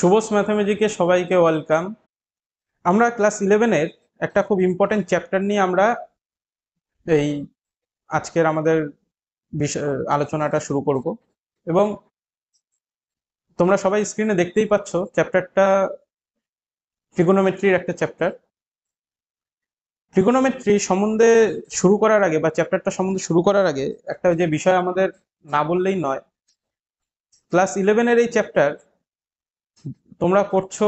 শুভস ম্যাথমেটিকে সবাইকে ওয়েলকাম। আমরা ক্লাস 11-এর একটা খুব ইম্পর্টেন্ট চ্যাপ্টার নিয়ে আমরা এই আজকের আমাদের বিষয় আলোচনাটা শুরু করব। এবং তোমরা সবাই স্ক্রিনে দেখতেই পাচ্ছ চ্যাপ্টারটা ট্রিগোনোমেট্রির একটা চ্যাপ্টার। ট্রিগোনোমেট্রি সম্বন্ধে শুরু করার আগে বা চ্যাপ্টারটা সম্বন্ধে শুরু করার আগে একটা যে বিষয় আমাদের না বললেই নয়, ক্লাস 11-এর এই চ্যাপ্টার তোমরা পড়ছো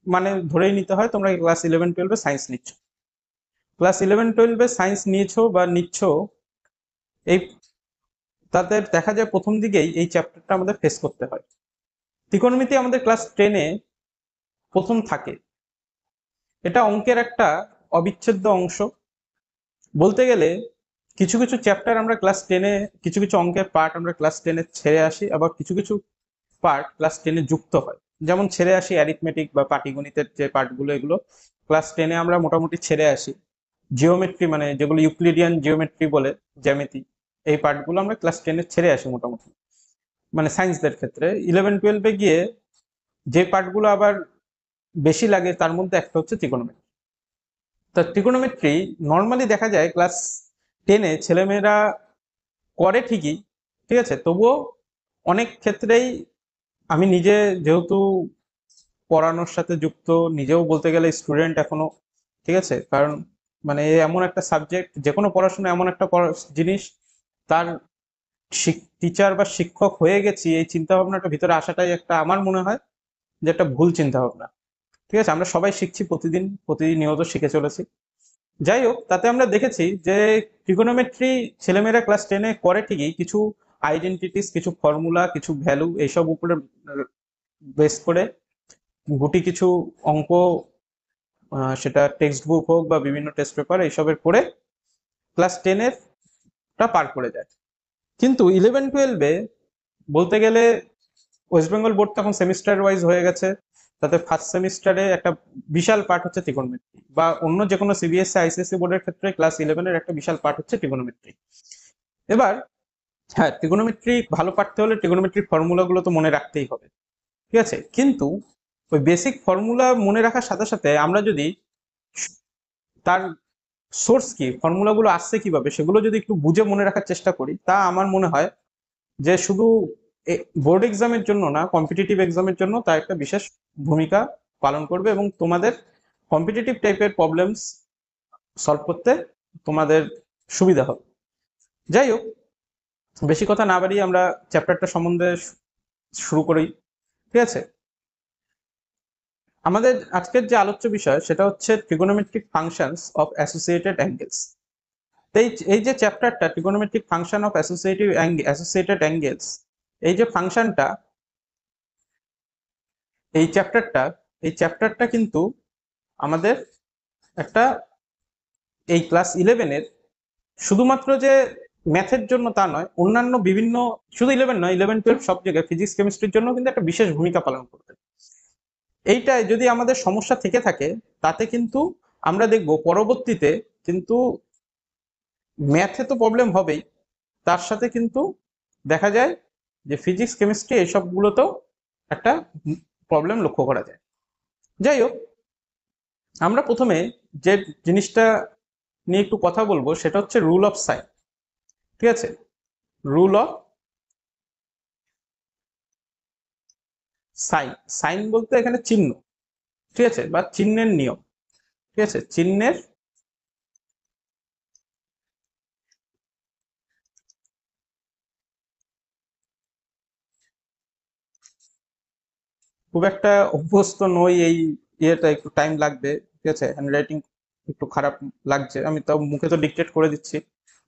মানে ধরেই নিতে হয় তোমরা ক্লাস 11-12-এ সায়েন্স নিচ্ছ। ক্লাস 11-12-এ সায়েন্স নিয়েছো বা নিচ্ছ, এই তাদের দেখা যায় প্রথম দিকেই এই চ্যাপ্টারটা আমাদের ফেস করতে হয়। ত্রিকোণমিতি আমাদের ক্লাস 10-এ প্রথম থাকে। এটা অঙ্কের একটা অবিচ্ছেদ্য অংশ বলতে গেলে। কিছু কিছু চ্যাপ্টার আমরা ক্লাস 10-এ, কিছু কিছু অঙ্কের পার্ট আমরা ক্লাস 10-এ ছেড়ে আসি, আবার কিছু কিছু পার্ট ক্লাস 10-এ যুক্ত হয়। যেমন ছেড়ে আসি অ্যারিথমেটিক বা পাটিগণিতের যে পার্টগুলো, এগুলো ক্লাস 10-এ আমরা মোটামুটি ছেড়ে আসি। জিওমেট্রি মানে যেগুলো ইউক্লিডিয়ান জিওমেট্রি বলে, জ্যামিতি, এই পার্টগুলো আমরা ক্লাস 10-এ ছেড়ে আসি মোটামুটি, মানে সায়েন্সদের ক্ষেত্রে। 11-12-এ গিয়ে যে পার্টগুলো আবার বেশি লাগে তার মধ্যে একটা হচ্ছে ত্রিকোণমিতি। তা ত্রিকোণমিতি নর্মালি দেখা যায় ক্লাস 10-এ ছেলেমেয়েরা করে ঠিকই, ঠিক আছে, তবুও অনেক ক্ষেত্রেই আমি নিজে যেহেতু পড়ানোর সাথে যুক্ত, নিজেও বলতে গেলে স্টুডেন্ট এখনো, ঠিক আছে, কারণ মানে এমন একটা সাবজেক্ট, যে কোনো পড়াশোনা এমন একটা জিনিস, তার টিচার বা শিক্ষক হয়ে গেছি এই চিন্তা ভাবনাটা ভিতরে আসাটাই একটা, আমার মনে হয় যে একটা ভুল চিন্তা ভাবনা। ঠিক আছে, আমরা সবাই শিখছি, প্রতিদিন প্রতিনিয়ত শিখে চলেছি। যাই হোক, তাতে আমরা দেখেছি যে ট্রিগোনোমেট্রি ছেলেমেয়েরা ক্লাস 10-এ করে ঠিকই, কিছু আইডেন্টিটিস, কিছু ফর্মুলা, কিছু ভ্যালু, এইসব উপরে বেস করে গুটি কিছু অঙ্ক, সেটা টেক্সট বুক হোক বা বিভিন্ন টেস্ট পেপার, এইসবের করে ক্লাস 10-এর টা পার করে যায়। কিন্তু 11-12-এ বলতে গেলে ওয়েস্ট বেঙ্গল বোর্ড তখন সেমিস্টার ওয়াইজ হয়ে গেছে। তাতে ফার্স্ট সেমিস্টারে একটা বিশাল পার্ট হচ্ছে ত্রিকোণমিতি, বা অন্য যে কোনো সিবিএসসি আইসিএসসি বোর্ডের ক্ষেত্রে ক্লাস 11-এর একটা বিশাল পার্ট হচ্ছে ত্রিকোণমিতি। এবার হ্যাঁ, ত্রিকোণমিতি ভালো পারতে হলে ত্রিকোণমিতির ফর্মুলাগুলো তো মনে রাখতেই হবে, ঠিক আছে, কিন্তু ওই বেসিক ফর্মুলা মনে রাখার সাথে সাথে আমরা যদি তার সোর্স কি, ফর্মুলাগুলো আসছে কিভাবে, সেগুলো যদি একটু বুঝে মনে রাখার চেষ্টা করি, তা আমার মনে হয় যে শুধু বোর্ড এক্সামের জন্য না, কম্পিটিটিভ এক্সামের জন্য তা একটা বিশেষ ভূমিকা পালন করবে, এবং তোমাদের কম্পিটিটিভ টাইপের প্রবলেমস সলভ করতে তোমাদের সুবিধা হবে। যাই হোক, বেশি কথা না বাড়িয়ে আমরা চ্যাপ্টারটা সম্বন্ধে শুরু করি, ঠিক আছে। আমাদের আজকের যে আলোচ্য বিষয় সেটা হচ্ছে trigonometric functions of associated angles. এই এই যে চ্যাপ্টারটা trigonometric function of associated angles, এই যে ফাংশনটা, এই চ্যাপ্টারটা এই চ্যাপ্টারটা কিন্তু আমাদের একটা, এই ক্লাস 11-এর শুধুমাত্র যে ম্যাথের জন্য তা নয়, অন্যান্য বিভিন্ন, শুধু 11 নয়, 11-12 সব জায়গায় ফিজিক্স কেমিস্ট্রির জন্য কিন্তু একটা বিশেষ ভূমিকা পালন করবে। এইটাই যদি আমাদের সমস্যা থেকে থাকে, তাতে কিন্তু আমরা দেখব পরবর্তীতে কিন্তু ম্যাথে তো প্রবলেম হবেই, তার সাথে কিন্তু দেখা যায় যে ফিজিক্স কেমিস্ট্রি এইসবগুলোতেও একটা প্রবলেম লক্ষ্য করা যায়। যাই হোক, আমরা প্রথমে যে জিনিসটা নিয়ে একটু কথা বলবো সেটা হচ্ছে রুল অফ সাইন, ঠিক আছে। রুল অফ সাইন, সাইন বলতে এখানে চিহ্ন, ঠিক আছে, বা চিহ্নের নিয়ম, ঠিক আছে, চিহ্নের খুব একটা অভ্যস্ত নই এই ইয়েটা, একটু টাইম লাগবে, ঠিক আছে, হ্যান্ডরাইটিং একটু খারাপ লাগছে, আমি তাও মুখে তো ডিকটেট করে দিচ্ছি।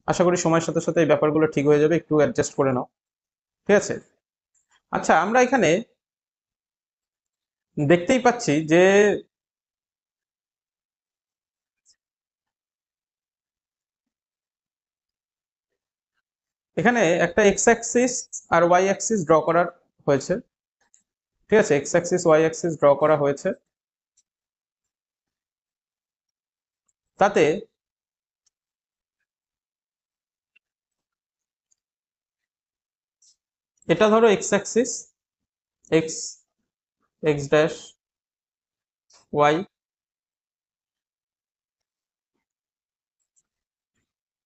আশা করি সময়ের সাথে সাথে এই ব্যাপারগুলো ঠিক হয়ে যাবে, একটু অ্যাডজাস্ট করে নাও, ঠিক আছে। আচ্ছা, আমরা এখানে দেখতেই পাচ্ছি যে এখানে একটা এক্স অ্যাক্সিস আর ওয়াই অ্যাক্সিস ড্র করা হয়েছে, ঠিক আছে, X axis Y axis draw করা হয়েছে। তাতে এটা ধরো X axis, X X dash Y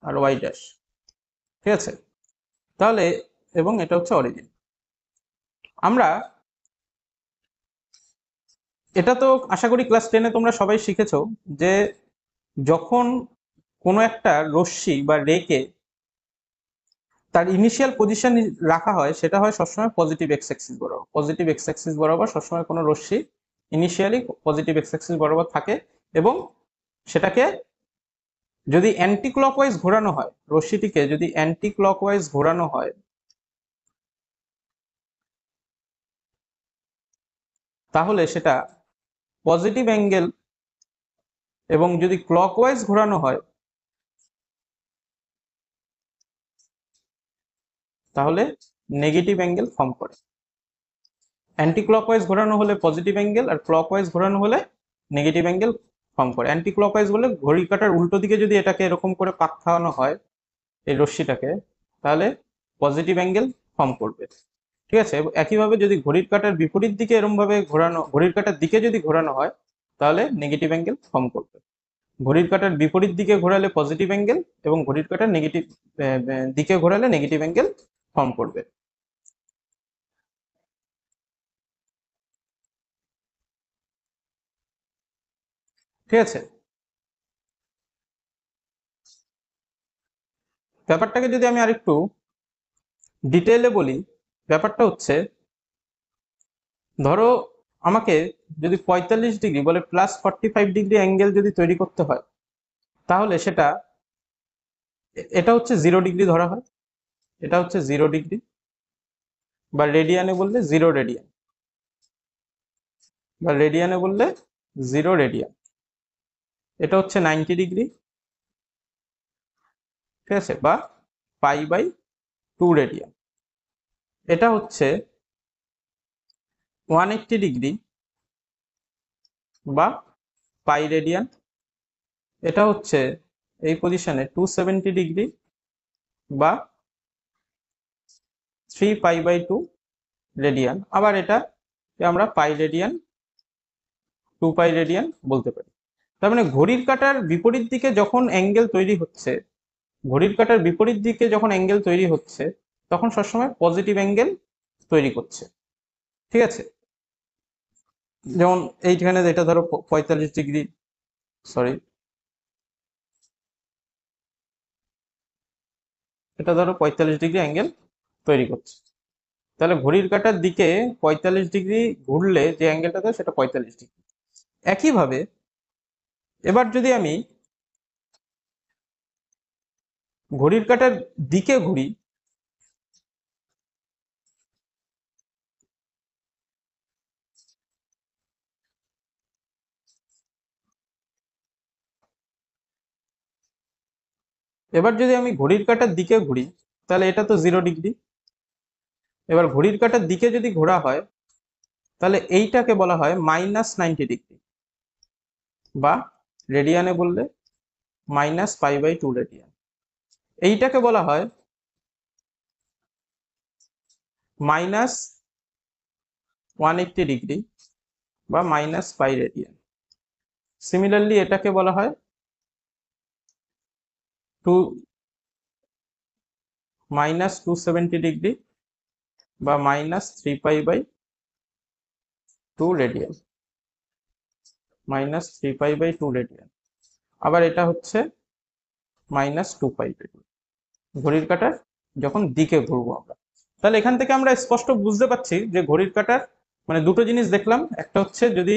আর ওয়াই ড্যাশ, ঠিক আছে? তাহলে এবং এটা হচ্ছে অরিজিন। আমরা এটা তো আশা করি ক্লাস 10-এ তোমরা সবাই শিখেছো যে যখন কোনো একটা রশ্মি বা রেকে তার ইনিশিয়াল পজিশন রাখা হয়, সেটা হয় সবসময় পজিটিভ এক্স অ্যাক্সিস বরাবর। পজিটিভ এক্স অ্যাক্সিস বরাবর সবসময় কোনো রশ্মি ইনিশিয়ালি পজিটিভ এক্স অ্যাক্সিস বরাবর থাকে, এবং সেটাকে যদি অ্যান্টি ক্লকওয়াইজ ঘোরানো হয়, রশ্মিটিকে যদি অ্যান্টি ক্লকওয়াইজ ঘোরানো হয়, তাহলে সেটা পজিটিভ অ্যাঙ্গেল, এবং যদি ক্লকওয়াইজ ঘোরানো হয় তাহলে নেগেটিভ অ্যাঙ্গেল ফর্ম করে। অ্যান্টি ক্লকওয়াইজ ঘোরানো হলে পজিটিভ অ্যাঙ্গেল, আর ক্লকওয়াইজ ঘোরানো হলে নেগেটিভ অ্যাঙ্গেল ফর্ম করে। অ্যান্টি ক্লকওয়াইজ বলে ঘড়ি কাঁটার উল্টো দিকে যদি এটাকে এরকম করে পাক খাওয়ানো হয় এই রশ্মিটাকে, তাহলে পজিটিভ অ্যাঙ্গেল ফর্ম করবে, ঠিক আছে? একইভাবে যদি ঘড়ির কাঁটার বিপরীত দিকে এরকম ভাবে ঘোরানো, ঘড়ির কাঁটার দিকে যদি ঘোরানো হয় তাহলে নেগেটিভ অ্যাঙ্গেল ফর্ম করবে। ঘড়ির কাঁটার বিপরীত দিকে ঘোরালে পজিটিভ অ্যাঙ্গেল, এবং ঘড়ির কাঁটার নেগেটিভ দিকে ঘোরালে নেগেটিভ অ্যাঙ্গেল ফর্ম করবে, ঠিক আছে? ব্যাপারটাকে যদি আমি আরেকটু ডিটেইলে বলি, ব্যাপারটা হচ্ছে ধরো আমাকে যদি 45 ডিগ্রি বলে +45 ডিগ্রি অ্যাঙ্গেল যদি তৈরি করতে হয়, তাহলে সেটা এটা হচ্ছে 0 ডিগ্রি ধরা হয়, এটা হচ্ছে 0 ডিগ্রি, বা রেডিয়ানে বললে 0 রেডিয়ান, বা রেডিয়ানে বললে 0 রেডিয়ান। এটা হচ্ছে 90 ডিগ্রি, ঠিক আছে, বা π/2 রেডিয়ান। এটা হচ্ছে 180 ডিগ্রি, বা π রেডিয়ান। এটা হচ্ছে এই পজিশনে 270 ডিগ্রি, বা 3π/2 রেডিয়ান। আবার এটা আমরা π রেডিয়ান, 2π রেডিয়ান বলতে পারি। তার মানে ঘড়ির কাঁটার বিপরীত দিকে যখন অ্যাঙ্গেল তৈরি হচ্ছে, ঘড়ির কাঁটার বিপরীত দিকে যখন অ্যাঙ্গেল তৈরি হচ্ছে, তখন সবসময় পজিটিভ অ্যাঙ্গেল তৈরি করছে, ঠিক আছে? যেমন এইখানে এটা ধরো 45 ডিগ্রি, সরি, এটা ধরো 45 ডিগ্রি অ্যাঙ্গেল তৈরি করছে, তাহলে ঘড়ির কাঁটার দিকে 45 ডিগ্রি ঘুরলে যে অ্যাঙ্গেলটা দেয় সেটা 45 ডিগ্রি। একইভাবে এবার যদি আমি ঘড়ির কাঁটার দিকে ঘুরি, এবার যদি আমি ঘড়ির কাঁটার দিকে ঘুরি, তাহলে এটা তো 0 ডিগ্রি। এবার ঘড়ির কাঁটার দিকে যদি ঘোরা হয়, তাহলে এইটাকে বলা হয় -90 ডিগ্রি, বা রেডিয়ানে বললে -π/2 রেডিয়ান। এইটাকে বলা হয় -180 ডিগ্রি, বা -π রেডিয়ান। সিমিলারলি এটাকে বলা হয় টু -270 ডিগ্রি, বা -3π/2 রেডিয়ান, -3π/2 রেডিয়ান। আবার এটা হচ্ছে -2π রেডিয়ান, ঘড়ির কাঁটার যখন দিকে ঘুরবো আমরা। তাহলে এখান থেকে আমরা স্পষ্ট বুঝতে পারছি যে ঘড়ির কাঁটার মানে দুটো জিনিস দেখলাম, একটা হচ্ছে যদি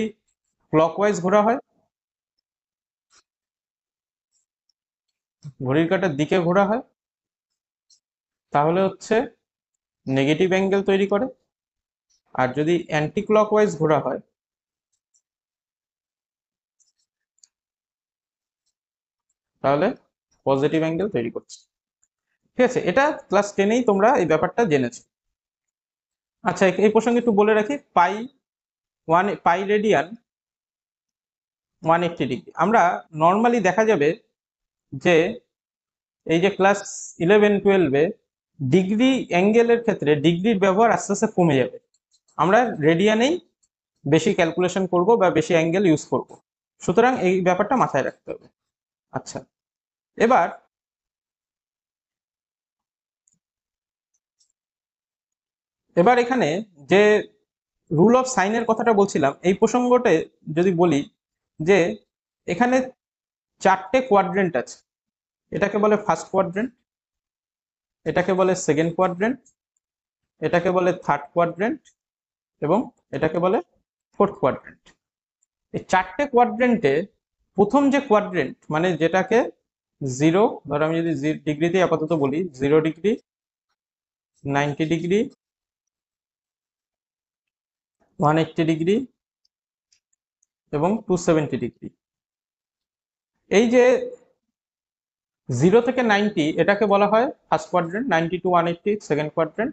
ক্লকওয়াইজ ঘোরা হয়, ঘড়ির কাঁটার দিকে ঘোরা হয়, তাহলে হচ্ছে নেগেটিভ অ্যাঙ্গেল তৈরি করে, আর যদি অ্যান্টি ক্লকওয়াইজ ঘোরা হয় তাহলে পজিটিভ অ্যাঙ্গেল তৈরি করছে, ঠিক আছে? এটা ক্লাস 10-এই তোমরা এই ব্যাপারটা জেনেছো। আচ্ছা, এই প্রসঙ্গে একটু বলে রাখি, π রেডিয়ান 180 ডিগ্রি। আমরা নর্মালি দেখা যাবে যে এই যে ক্লাস 11-12-এ ডিগ্রি অ্যাঙ্গেলের ক্ষেত্রে ডিগ্রির ব্যবহার আস্তে আস্তে কমে যাবে, আমরা রেডিয়ানেই বেশি ক্যালকুলেশন করব বা বেশি অ্যাঙ্গেল ইউজ করব। সুতরাং এই ব্যাপারটা মাথায় রাখতে হবে। আচ্ছা, এবার এবার এখানে যে রুল অফ সাইনের কথাটা বলছিলাম, এই প্রসঙ্গতে যদি বলি যে এখানে চারটে কোয়াড্রেন্ট আছে। এটাকে বলে ফার্স্ট কোয়াড্রেন্ট, এটাকে বলে সেকেন্ড কোয়াড্রেন্ট, এটাকে বলে থার্ড কোয়াড্রেন্ট এবং এটাকে বলে ফোর্থ কোয়াড্রেন্ট। এই চারটে কোয়াড্রেন্টে প্রথম যে কোয়াড্রেন্ট মানে যেটাকে জিরো, ধরো আমি যদি ডিগ্রিতে আপাতত বলি, 0 ডিগ্রি, 90 ডিগ্রি, 180 ডিগ্রি এবং 270 ডিগ্রি। এই যে 0 থেকে 90 এটাকে বলা হয় first quadrant, 90 to 180 second quadrant,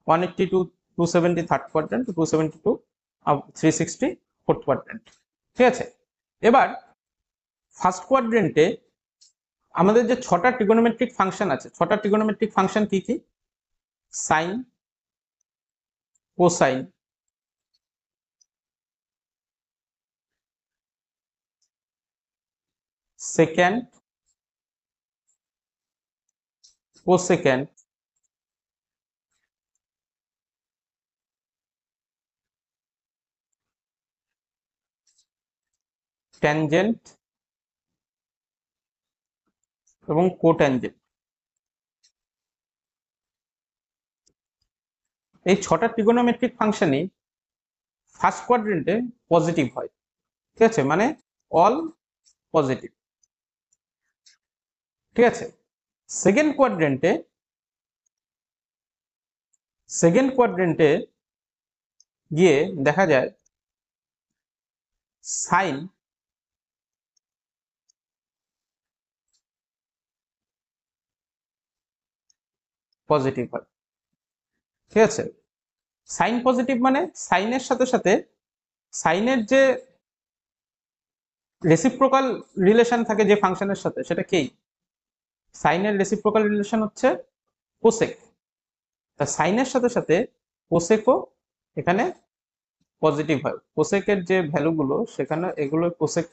180 to 270 third quadrant, 270 to 360 fourth quadrant. ঠিক আছে, এবার ফার্স্ট কোয়াড্রেন্টে আমাদের যে ছটা ট্রিগোনোমেট্রিক ফাংশন আছে, ছটা ট্রিগোনোমেট্রিক ফাংশন কি কি? সাইন, কোসাইন, সেকেন্ড, কোসেকেন্ড, ট্যানজেন্ট এবং কোট্যানজেন্ট। এই ছটা ট্রিগোনোমেট্রিক ফাংশনই ফার্স্ট কোয়াড্রেন্টে পজিটিভ হয়। ঠিক আছে, মানে অল পজিটিভ। ঠিক আছে, সেকেন্ড কোয়াড্রেন্টে গিয়ে দেখা যায় সাইন পজিটিভ হয়। ঠিক আছে, সাইন পজিটিভ মানে সাইনের সাথে সাথে সাইনের যে রেসিপ্রোকাল রিলেশন থাকে যে ফাংশনের সাথে, সেটা কি? সাইনের রেসিপ্রোকাল রিলেশন হচ্ছে কোসেক। তা সাইনের সাথে সাথে কোসেকও এখানে পজিটিভ হয়। কোসেকের যে ভ্যালুগুলো সেখানে এগুলো কোসেক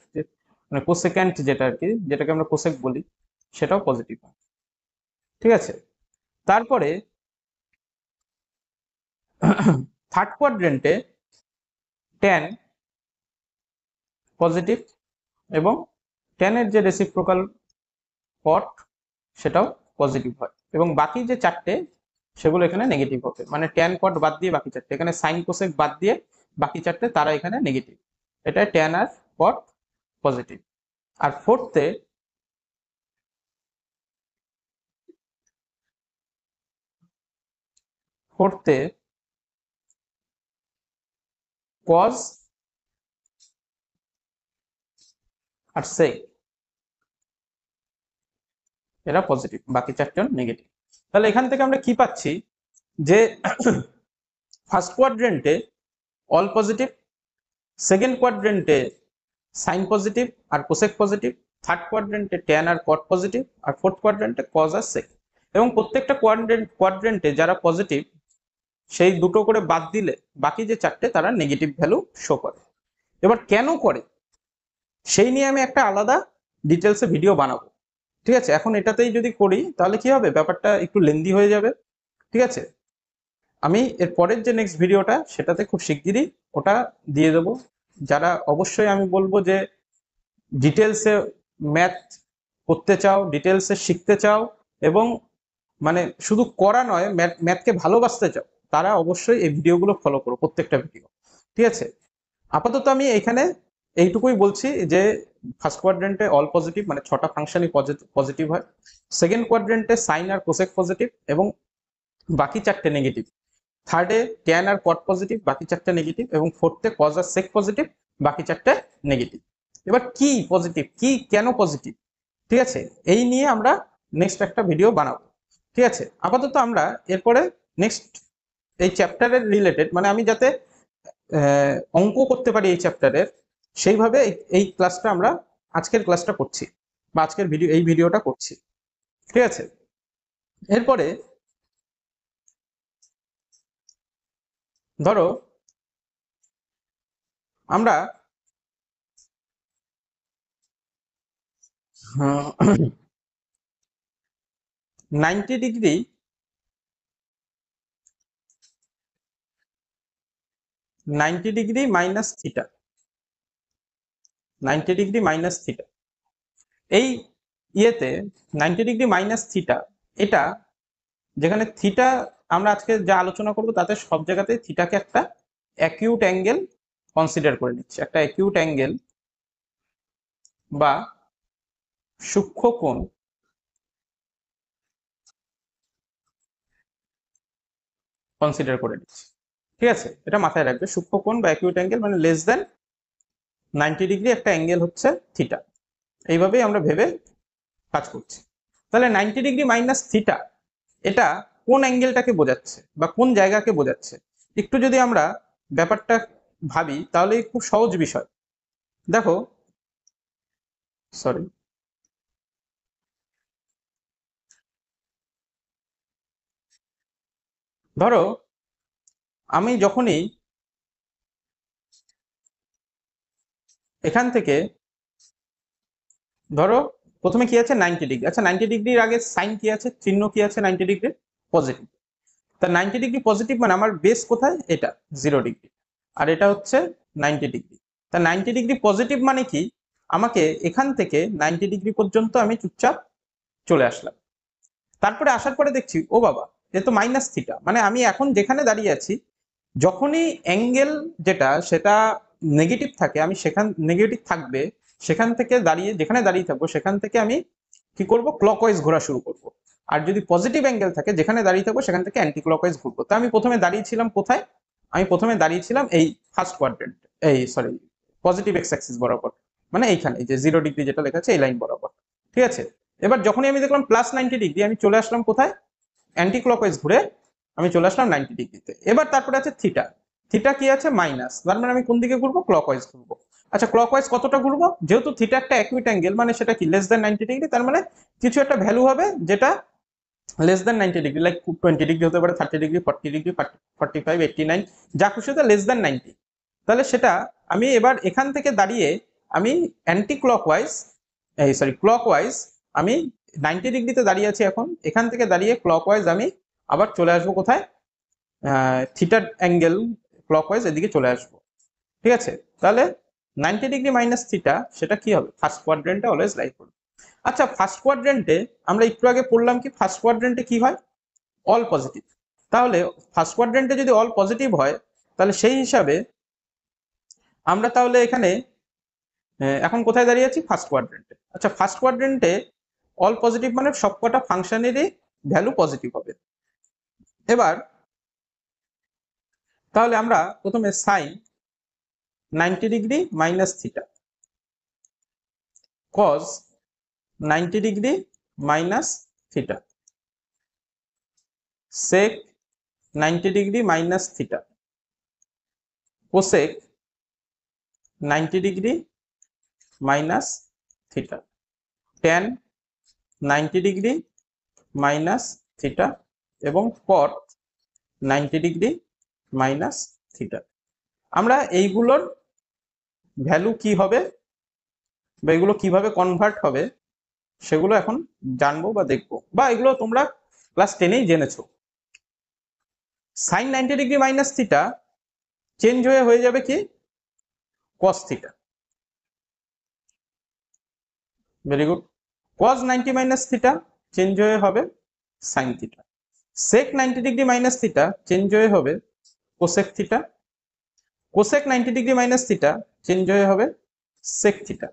মানে কোসেক্যান্ট যেটা আর কি, যেটাকে আমরা কোসেক বলি, সেটাও পজিটিভ হয়। ঠিক আছে, তারপরে থার্ড কোয়াড্রেন্টে ট্যান পজিটিভ এবং ট্যানের যে রেসিপ্রোকাল কট সেটাও পজিটিভ হয়, এবং বাকি যে চারটে সেগুলো এখানে নেগেটিভ হবে। মানে ট্যান কট বাদ দিয়ে বাকি চারটে, এখানে সাইন কোসেক বাদ দিয়ে বাকি চারটে তারা এখানে নেগেটিভ। এটা ট্যান আর কট পজিটিভ। আর ফোর্থে কজ আর সেক এরা পজিটিভ, বাকি চারজন নেগেটিভ। তাহলে এখান থেকে আমরা কি পাচ্ছি যে ফার্স্ট কোয়াড্রেন্টে অল পজিটিভ, সেকেন্ড কোয়াড্রেন্টে সাইন পজিটিভ আর কোসেক পজিটিভ, থার্ড কোয়াড্রেন্টে ট্যান আর কট পজিটিভ, আর ফোর্থ কোয়াড্রেন্টে কজ আর সেক। এবং প্রত্যেকটা কোয়াড্রেন্টে যারা পজিটিভ সেই দুটো করে বাদ দিলে বাকি যে চারটে তারা নেগেটিভ ভ্যালু শো করে। এবার কেন করে সেই নিয়ে আমি একটা আলাদা ডিটেলসে ভিডিও বানাবো। ঠিক আছে, এখন এটাতেই যদি করি তাহলে কি হবে, ব্যাপারটা একটু লেন্দি হয়ে যাবে। ঠিক আছে, আমি এর পরের যে নেক্সট ভিডিওটা সেটাতে খুব শিগগিরই ওটা দিয়ে দেবো। যারা অবশ্যই আমি বলবো যে ডিটেলসে ম্যাথ করতে চাও, ডিটেলসে শিখতে চাও এবং মানে শুধু করা নয়, ম্যাথকে ভালোবাসতে চাও, তারা অবশ্যই এই ভিডিওগুলো ফলো করো, প্রত্যেকটা ভিডিও। ঠিক আছে, আপাতত আমি এখানে এইটুকুই বলছি যে ফার্স্ট কোয়াড্রেন্টে অল পজিটিভ মানে ছটা ফাংশনই পজিটিভ হয়, সেকেন্ড কোয়াড্রেন্টে সাইন আর কোসেক পজিটিভ এবং বাকি চারটে নেগেটিভ, থার্ডে ট্যান আর কট পজিটিভ, বাকি চারটে নেগেটিভ, এবং ফোর্থে কজ আর সেক পজিটিভ, বাকি চারটে নেগেটিভ। এবার কি পজিটিভ, কি কেন পজিটিভ, ঠিক আছে, এই নিয়ে আমরা নেক্সট একটা ভিডিও বানাবো। ঠিক আছে, আপাতত আমরা এরপরে নেক্সট এই চ্যাপ্টারের রিলেটেড, মানে আমি যাতে অঙ্ক করতে পারি এই চ্যাপ্টারের, সেইভাবে এই ক্লাসটা আমরা আজকের ক্লাসটা করছি বা আজকের এই ভিডিওটা করছি। ঠিক আছে, এরপরে ধরো আমরা 90 degree 90 degree minus theta, 90 degree minus theta, এই ইয়েতে 90 ডিগ্রি মাইনাস থিটা, এটা যেখানে থিটা আমরা আজকে যা আলোচনা করব তাতে সব জায়গাতে থিটাকে একটা অ্যাকিউট অ্যাঙ্গেল কনসিডার করে নিচ্ছে, একটা অ্যাকিউট অ্যাঙ্গেল বা সূক্ষ্ম কোণ কনসিডার করে নিচ্ছে। ঠিক আছে, এটা মাথায় রাখবে, সূক্ষ্ম কোণ বা অ্যাকিউট অ্যাঙ্গেল মানে লেস দেন 90 ডিগ্রি একটা অ্যাঙ্গেল হচ্ছে থিটা। এইভাবেই আমরা ভেবে কাজ করছি। তাহলে 90 ডিগ্রি মাইনাস থিটা এটা কোন অ্যাঙ্গেলটাকে বোঝাচ্ছে বা কোন জায়গাকে বোঝাচ্ছে, একটু যদি আমরা ব্যাপারটা ভাবি তাহলে খুব সহজ বিষয়। দেখো, সরি, ধরো আমি যখনই এখান থেকে, ধরো প্রথমে কি আছে 90 ডিগ্রি, আচ্ছা 90 ডিগ্রির আগে সাইন কি আছে, চিহ্ন কি আছে 90 ডিগ্রি পজিটিভ। তা 90 ডিগ্রি পজিটিভ মানে আমার বেস কোথায়, এটা 0 ডিগ্রি, আর এটা হচ্ছে 90 ডিগ্রি। তা 90 ডিগ্রি পজিটিভ মানে কি, আমাকে এখান থেকে 90 ডিগ্রি পর্যন্ত আমি চুপচাপ চলে আসলাম। তারপরে আসার পরে দেখছি ও বাবা, এ তো মাইনাস থিটা, মানে আমি এখন যেখানে দাঁড়িয়ে আছি যখনই অ্যাঙ্গেল যেটা সেটা নেগেটিভ থাকে, আমি সেখান নেগেটিভ থাকবে সেখান থেকে দাঁড়িয়ে, যেখানে দাঁড়িয়ে থাকবো সেখান থেকে আমি কি করব, ক্লকওয়াইজ ঘোরা শুরু করব। আর যদি পজিটিভ অ্যাঙ্গেল থাকে যেখানে দাঁড়িয়ে থাকবো সেখান থেকে অ্যান্টি ক্লকওয়াইজ ঘুরবো। তা আমি প্রথমে দাঁড়িয়েছিলাম কোথায়, আমি প্রথমে দাঁড়িয়েছিলাম এই ফার্স্ট কোয়াড্রেন্ট, এই সরি পজিটিভ এক্স অ্যাক্সিস বরাবর, মানে এইখানে এই যে 0 ডিগ্রি যেটা লেখা আছে এই লাইন বরাবর। ঠিক আছে, এবার যখনই আমি দেখলাম প্লাস 90 ডিগ্রি, আমি চলে আসলাম কোথায়, অ্যান্টি ক্লকওয়াইজ ঘুরে আমি চলে আসলাম 90 ডিগ্রিতে। এবার তারপরে আছে থিটা, থিটা কি আছে মাইনাস, তার মানে আমি কোন দিকে ঘুরবো, ক্লকওয়াইজ ঘুরবো। আচ্ছা ক্লকওয়াইজ কতটা ঘুরবো, যেহেতু থিটা একটা অ্যাকিউট অ্যাঙ্গেল মানে সেটা কি লেস দেন 90 ডিগ্রি, তার মানে কিছু একটা ভ্যালু হবে যেটা less than 90 degree, like 20 degree হতে পারে, 30 ডিগ্রি, 40 ডিগ্রি, 45, 89, যা খুশি হতে লেস দেন 90। তাহলে সেটা আমি এবার এখান থেকে দাঁড়িয়ে আমি অ্যান্টি ক্লকওয়াইজ, এই সরি ক্লকওয়াইজ, আমি 90 ডিগ্রিতে দাঁড়িয়ে আছি এখন, এখান থেকে দাঁড়িয়ে ক্লকওয়াইজ আমি আবার চলে আসবো কোথায়, থিটার অ্যাঙ্গেল ক্লকওয়াইজ এদিকে চলে আসবো। ঠিক আছে, তাহলে 90 ডিগ্রি মাইনাস থিটা সেটা কি হবে, ফার্স্ট কোয়াড্রেন্টে অলওয়েজ লাই করবে। আচ্ছা ফার্স্ট কোয়াড্রেন্টে আমরা একটু আগে পড়লাম কি, ফার্স্ট কোয়াড্রেন্টে কি হয়, অল পজিটিভ। তাহলে ফার্স্ট কোয়াড্রেন্টে যদি অল পজিটিভ হয় তাহলে সেই হিসাবে আমরা তাহলে এখানে এখন কোথায় দাঁড়িয়ে আছি, ফার্স্ট কোয়াড্রেন্টে। আচ্ছা ফার্স্ট কোয়াড্রেন্টে অল পজিটিভ মানে সবকটা ফাংশনেরই ভ্যালু পজিটিভ হবে। এবার তাহলে আমরা প্রথমে sine 90 degree minus theta, cos 90 degree minus theta, sec 90 degree minus theta, cosec 90 degree minus theta, tan 90 degree minus theta এবং কট 90 ডিগ্রি মাইনাস থিটা। আমরা এইগুলোর ভ্যালু কি হবে বা এগুলো কিভাবে কনভার্ট হবে সেগুলো এখন জানবো বা দেখবো, বা এগুলো তোমরা ক্লাস 10এই জেনেছো। Sine 90 degree minus theta change হয়ে যাবে কি, cos theta. Very good. Cos 90 minus theta change হয়ে হবে sine theta. Sec 90 degree minus theta change হয়ে হবে cosec theta. Cosec 90 degree minus theta change হয়ে হবে sec theta.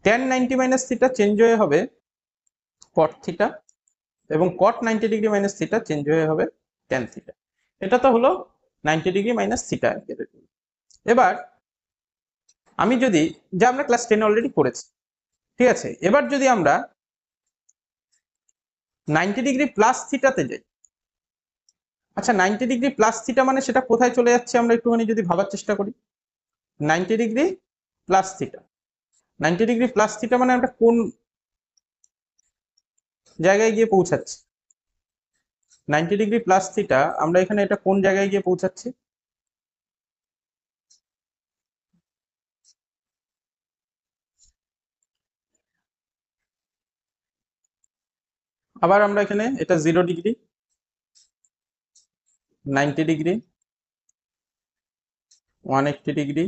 Tan 90 minus theta change হয়ে হবে কট থিটা এবং cot 90 degree minus theta change হয়ে হবে ট্যান থিটা। এটা তো হলো 90 ডিগ্রি মাইনাস থিটা। এবার আমি যদি, যা আমরা ক্লাস 10 অলরেডি করেছি, ঠিক আছে, এবার যদি আমরা 90 ডিগ্রি প্লাস থিটাতে যাই, আচ্ছা 90 ডিগ্রি প্লাস থিটা মানে সেটা কোথায় চলে যাচ্ছে আমরা একটুখানি যদি ভাবার চেষ্টা করি। 90 degree plus theta, 90 degree plus theta মানে আমরা কোন জায়গায় গিয়ে পৌঁছাচ্ছি, 90 ডিগ্রি প্লাস থিটা আমরা এখানে এটা কোন জায়গায় গিয়ে পৌঁছাচ্ছি, আবার আমরা এখানে এটা 0 ডিগ্রি, 90 ডিগ্রি, 180 ডিগ্রি,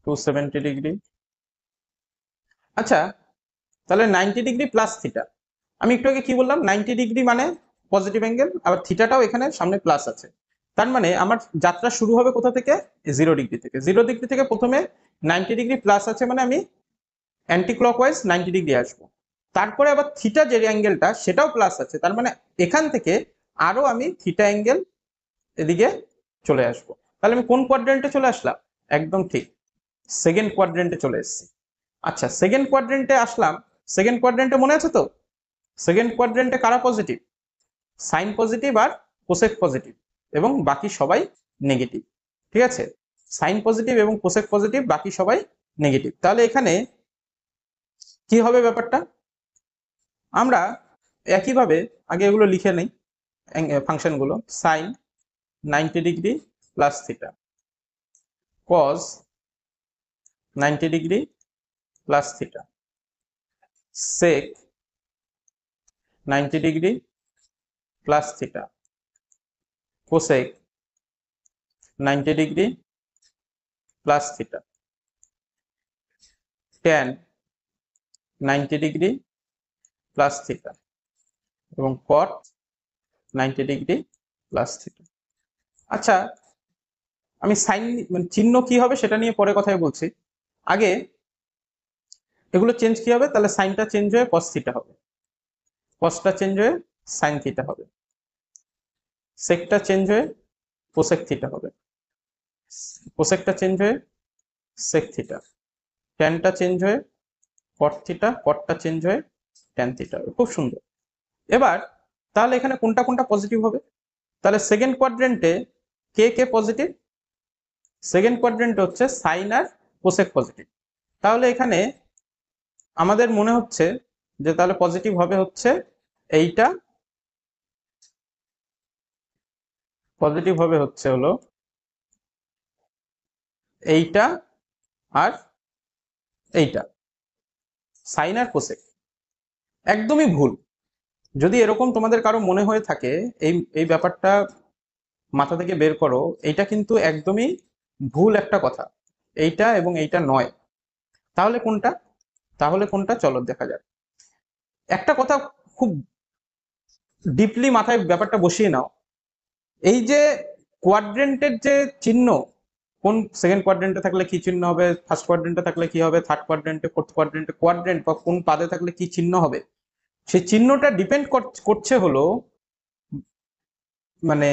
270 ডিগ্রি। আচ্ছা, তাহলে 90 ডিগ্রি প্লাস থিটা, আমি একটু আগে কি বললাম, 90 ডিগ্রি মানে পজিটিভ অ্যাঙ্গেল, আবার থিটাটাও এখানে সামনে প্লাস আছে। তার মানে আমার যাত্রা শুরু হবে কোথা থেকে? 0 ডিগ্রি থেকে। 0 ডিগ্রি থেকে প্রথমে 90 ডিগ্রি প্লাস আছে, মানে আমি অ্যান্টি ক্লকওয়াইজ 90 ডিগ্রি আসবো। তারপরে আবার থিটা যে অ্যাঙ্গেলটা সেটাও প্লাস আছে, তার মানে এখান থেকে আরো আমি থিটা অ্যাঙ্গেল এদিকে চলে আসবো। তাহলে আমি কোন কোয়াড্রেন্টে চলে আসলাম? একদম ঠিক, সেকেন্ড কোয়াড্রেন্টে চলে এসেছি। আচ্ছা, সেকেন্ড কোয়াড্রেন্টে আসলাম। সেকেন্ড কোয়াড্রেন্টে মনে আছে তো, সেকেন্ড কোয়াড্রেন্টে কারা পজিটিভ? সাইন পজিটিভ আর কোসেক পজিটিভ, এবং বাকি সবাই নেগেটিভ। ঠিক আছে, সাইন পজিটিভ এবং কোসেক পজিটিভ, বাকি সবাই নেগেটিভ। তাহলে এখানে কি হবে ব্যাপারটা? আমরা একইভাবে আগে এগুলো লিখে নেই, ফাংশনগুলো। Sine 90 degree plus theta, cos 90 degree plus theta, sec 90 degree plus theta, cosec 90 degree plus theta, tan 90 degree plus theta, এবং কট 90 ডিগ্রি প্লাস থিটা। আচ্ছা, আমি সাইন মানে চিহ্ন কি হবে সেটা নিয়ে পরে কথাই বলছি। আগে এগুলো চেঞ্জ কি হবে? তাহলে সাইনটা চেঞ্জ হয়ে কস থিটা হবে, কসটা চেঞ্জ হয়ে সাইন থিটা হবে, সেকটা চেঞ্জ হয়ে কোসেক থিটা হবে, কোসেকটা চেঞ্জ হয়ে সেক থিটা, ট্যানটা চেঞ্জ হয়ে কট থিটা, কটটা চেঞ্জ হয়ে ট্যান থিটা হবে। খুব সুন্দর। এবার তাহলে এখানে কোনটা কোনটা পজিটিভ হবে? তাহলে সেকেন্ড কোয়াড্রেন্টে কে কে পজিটিভ? সেকেন্ড কোয়াড্রেন্টে হচ্ছে সাইন আর কোসেক পজিটিভ। তাহলে এখানে আমাদের মনে হচ্ছে যে তাহলে পজিটিভ হবে হচ্ছে এইটা, পজিটিভ হবে হচ্ছে হলো এইটা আর এইটা, সাইন আর কোসেক। একদমই ভুল। যদি এরকম তোমাদের কারো মনে হয়ে থাকে, এই এই ব্যাপারটা মাথা থেকে বের করো, এইটা কিন্তু একদমই ভুল একটা কথা। এইটা এবং এইটা নয়। তাহলে কোনটা? তাহলে কোনটা চলো দেখা যাক। একটা কথা খুব ডিপলি মাথায় ব্যাপারটা বসিয়ে নাও, এই যে কোয়াড্রেন্টের যে চিহ্ন, কোন সেকেন্ড কোয়াড্রেন্টে থাকলে কি চিহ্ন হবে, ফার্স্ট কোয়াড্রেন্টে থাকলে কি হবে, থার্ড কোয়াড্রেন্টে, ফোর্থ কোয়াড্রেন্টে, কোয়াড্রেন্ট বা কোন পাদে থাকলে কি চিহ্ন হবে, সেই চিহ্নটা ডিপেন্ড করছে হলো মানে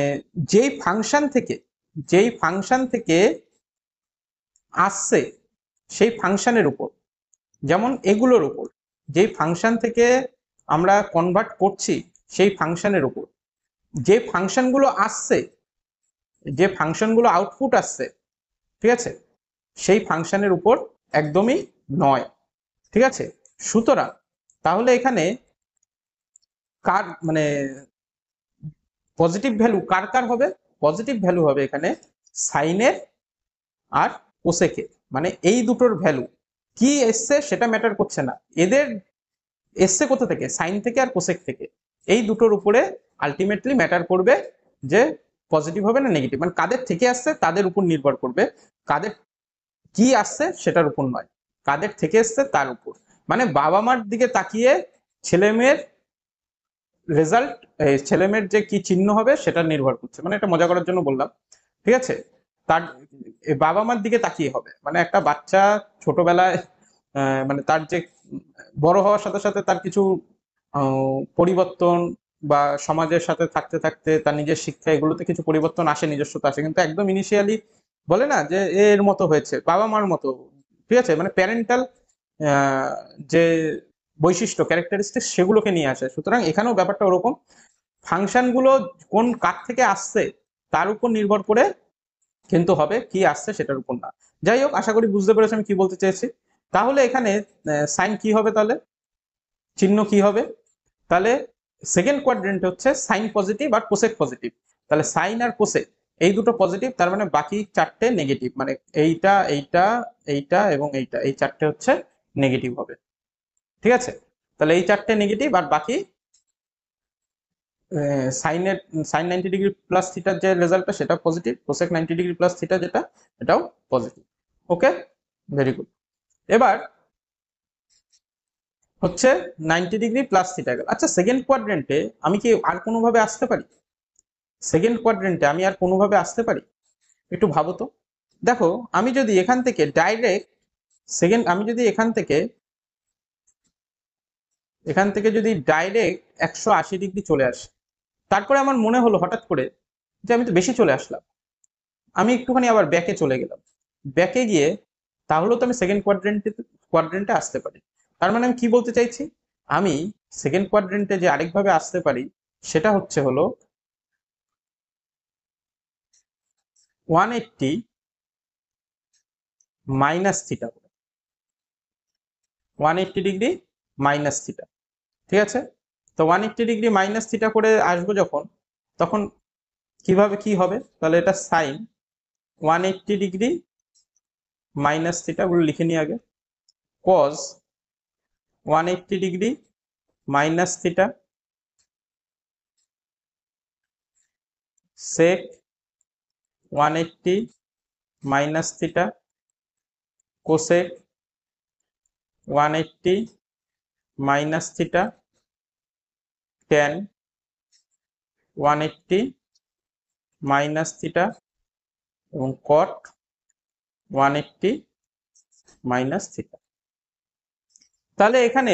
যেই ফাংশন থেকে, যেই ফাংশন থেকে আসছে সেই ফাংশনের উপর। যেমন এগুলোর উপর, যেই ফাংশন থেকে আমরা কনভার্ট করছি সেই ফাংশনের উপর। যে ফাংশনগুলো আসছে, যে ফাংশনগুলো আউটপুট আসছে, ঠিক আছে, সেই ফাংশনের উপর একদমই নয়। ঠিক আছে, সুতরাং তাহলে এখানে কার মানে পজিটিভ ভ্যালু কার কার হবে? পজিটিভ ভ্যালু হবে এখানে সাইনের আর কোসেকের। মানে এই দুটোর ভ্যালু কি এসছে সেটা ম্যাটার করছে না, এদের এসছে কোথা থেকে? সাইন থেকে আর কোসেক থেকে। এই দুটোর উপরে আলটিমেটলি ম্যাটার করবে যে পজিটিভ হবে না নেগেটিভ, মানে কাদের থেকে আসছে তাদের উপর নির্ভর করবে, কাদের কি আসছে সেটার উপর নয়, কাদের থেকে এসছে তার উপর। মানে বাবা মার দিকে তাকিয়ে ছেলে মেয়ের রেজাল্ট, ছেলে মেয়ের যে কি চিহ্ন হবে সেটা নির্ভর করছে। মানে এটা মজা করার জন্য বললাম, ঠিক আছে। তার বাবা মার দিকে তাকিয়ে হবে, মানে একটা বাচ্চা ছোটবেলায় মানে তার যে বড় হওয়ার সাথে সাথে তার কিছু পরিবর্তন বা সমাজের সাথে থাকতে থাকতে তার নিজের শিক্ষা, এগুলোতে কিছু পরিবর্তন আসে, নিজস্বতা আসে, কিন্তু একদম ইনিশিয়ালি বলে না যে এর মতো হয়েছে, বাবা মার মতো। ঠিক আছে, মানে প্যারেন্টাল যে বৈশিষ্ট্য, ক্যারেক্টারিস্টিক্স, সেগুলোকে নিয়ে আসে। সুতরাং এখানেও ব্যাপারটা ওরকম, ফাংশনগুলো কোন কার থেকে আসছে তার উপর নির্ভর করে কিন্তু হবে, কি আসছে সেটার উপর না। যাই হোক, আশা করি বুঝতে পেরেছি আমি কি বলতে চেয়েছি। তাহলে এখানে সাইন কি হবে, তাহলে চিহ্ন কি হবে? তাহলে সেকেন্ড কোয়াড্রেন্ট হচ্ছে সাইন পজিটিভ আর কোসেক পজিটিভ। তাহলে সাইন আর কোসেক এই দুটো পজিটিভ, তার মানে বাকি চারটে নেগেটিভ, মানে এইটা এইটা এইটা এবং এইটা, এই চারটে হচ্ছে নেগেটিভ হবে। ঠিক আছে, তাহলে এই চারটে নেগেটিভ আর বাকি সাইনের সাইন 90 ডিগ্রি প্লাস থিটার যে রেজাল্টটা সেটা positive, cosec 90 degree plus theta যেটা এটাও পজিটিভ। ওকে, ভেরি গুড। এবার হচ্ছে 90 ডিগ্রি প্লাস থিটা গেল। আচ্ছা, সেকেন্ড কোয়াড্রেন্টে আমি কি আর কোনোভাবে আসতে পারি? সেকেন্ড কোয়াড্রেন্টে আমি আর কোনোভাবে আসতে পারি? একটু ভাবো তো। দেখো, আমি যদি এখান থেকে ডাইরেক্ট আমি যদি এখান থেকে যদি ডাইরেক্ট 180 ডিগ্রি চলে আসি, তারপরে আমার মনে হলো হঠাৎ করে যে আমি তো বেশি চলে আসলাম, আমি একটুখানি আবার ব্যাকে চলে গেলাম। ব্যাকে গিয়ে তাহলেও তো আমি সেকেন্ড কোয়াড্রেন্টে আসতে পারি। তার মানে আমি কি বলতে চাইছি, আমি সেকেন্ড কোয়াড্রেন্টে যে আরেকভাবে আসতে পারি সেটা হচ্ছে হলো 180 minus theta, 180 degree minus theta. ঠিক আছে, তো 180 ডিগ্রি মাইনাস থিটা করে আসবো যখন, তখন কিভাবে কি হবে, তাহলে এটা সাইন 180 ডিগ্রি মাইনাস থিটা, গুলো লিখে নিই আগে, cause 180 degree minus theta, sec 180 minus theta, cosec 180 minus theta, tan 180 minus theta এবং কট 180 মাইনাস থিটা। তাহলে এখানে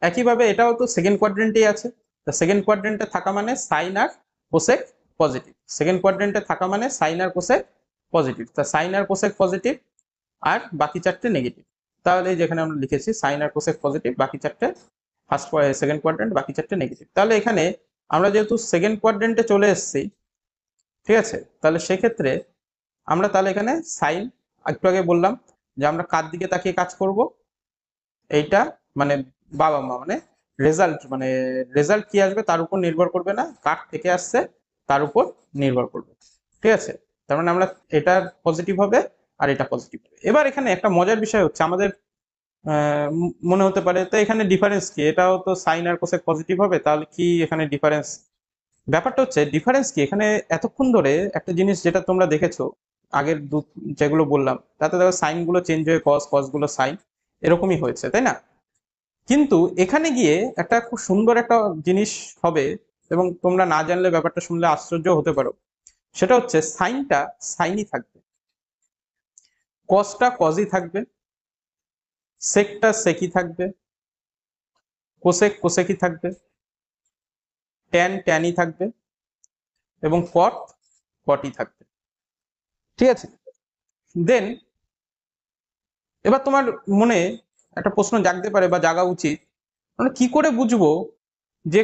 একইভাবে এটাও তো সেকেন্ড কোয়াড্রেন্টেই আছে। তো সেকেন্ড কোয়াড্রেন্টে থাকা মানে সাইন আর কোসেক পজিটিভ, সেকেন্ড কোয়াড্রেন্টে থাকা মানে সাইন আর কোসেক পজিটিভ। তা সাইন আর কোসেক পজিটিভ আর বাকি চারটে নেগেটিভ। তাহলে যেখানে আমরা লিখেছি সাইন আর কোসেক পজিটিভ, বাকি চারটে সেকেন্ড কোয়াড্রেন্ট, বাকি চারটে নেগেটিভ। তাহলে এখানে আমরা যেহেতু সেকেন্ড কোয়াড্রেন্টে চলে এসেছি, ঠিক আছে, তাহলে সেক্ষেত্রে আমরা তাহলে এখানে সাইন, একটু আগে বললাম যে আমরা কার দিকে তাকিয়ে কাজ করব, এইটা মানে বাবা মা মানে রেজাল্ট, মানে রেজাল্ট কি আসবে তার উপর নির্ভর করবে না, কার থেকে আসছে তার উপর নির্ভর করবে। ঠিক আছে, তার মানে আমরা এটা পজিটিভ হবে আর এটা পজিটিভ হবে। এবার এখানে একটা মজার বিষয় হচ্ছে, আমাদের মনে হতে পারে তো এখানে ডিফারেন্স কি, এটাও তো সাইন আর কোসেক পজিটিভ হবে, তাহলে কি এখানে ডিফারেন্স? ব্যাপারটা হচ্ছে ডিফারেন্স কি এখানে, এতক্ষণ ধরে একটা জিনিস যেটা তোমরা দেখেছো আগের যেগুলো বললাম, তাতে দেখো সাইন গুলো চেঞ্জ হয়ে কস, কস গুলো সাইন, এরকমই হয়েছে, তাই না? কিন্তু এখানে গিয়ে একটা খুব সুন্দর একটা জিনিস হবে, এবং তোমরা না জানলে ব্যাপারটা শুনলে আশ্চর্য হতে পারো। সেটা হচ্ছে সাইনটা সাইনই থাকবে, কসটা কজই থাকবে, সেকটা সেকই থাকবে, কোসেক কোসেকই থাকবে, ট্যান ট্যানই থাকবে এবং কট কটই থাকবে। ঠিক আছে, দেন এবার তোমার মনে একটা প্রশ্ন জাগতে পারে বা জাগা উচিত, মানে কি করে বুঝবো যে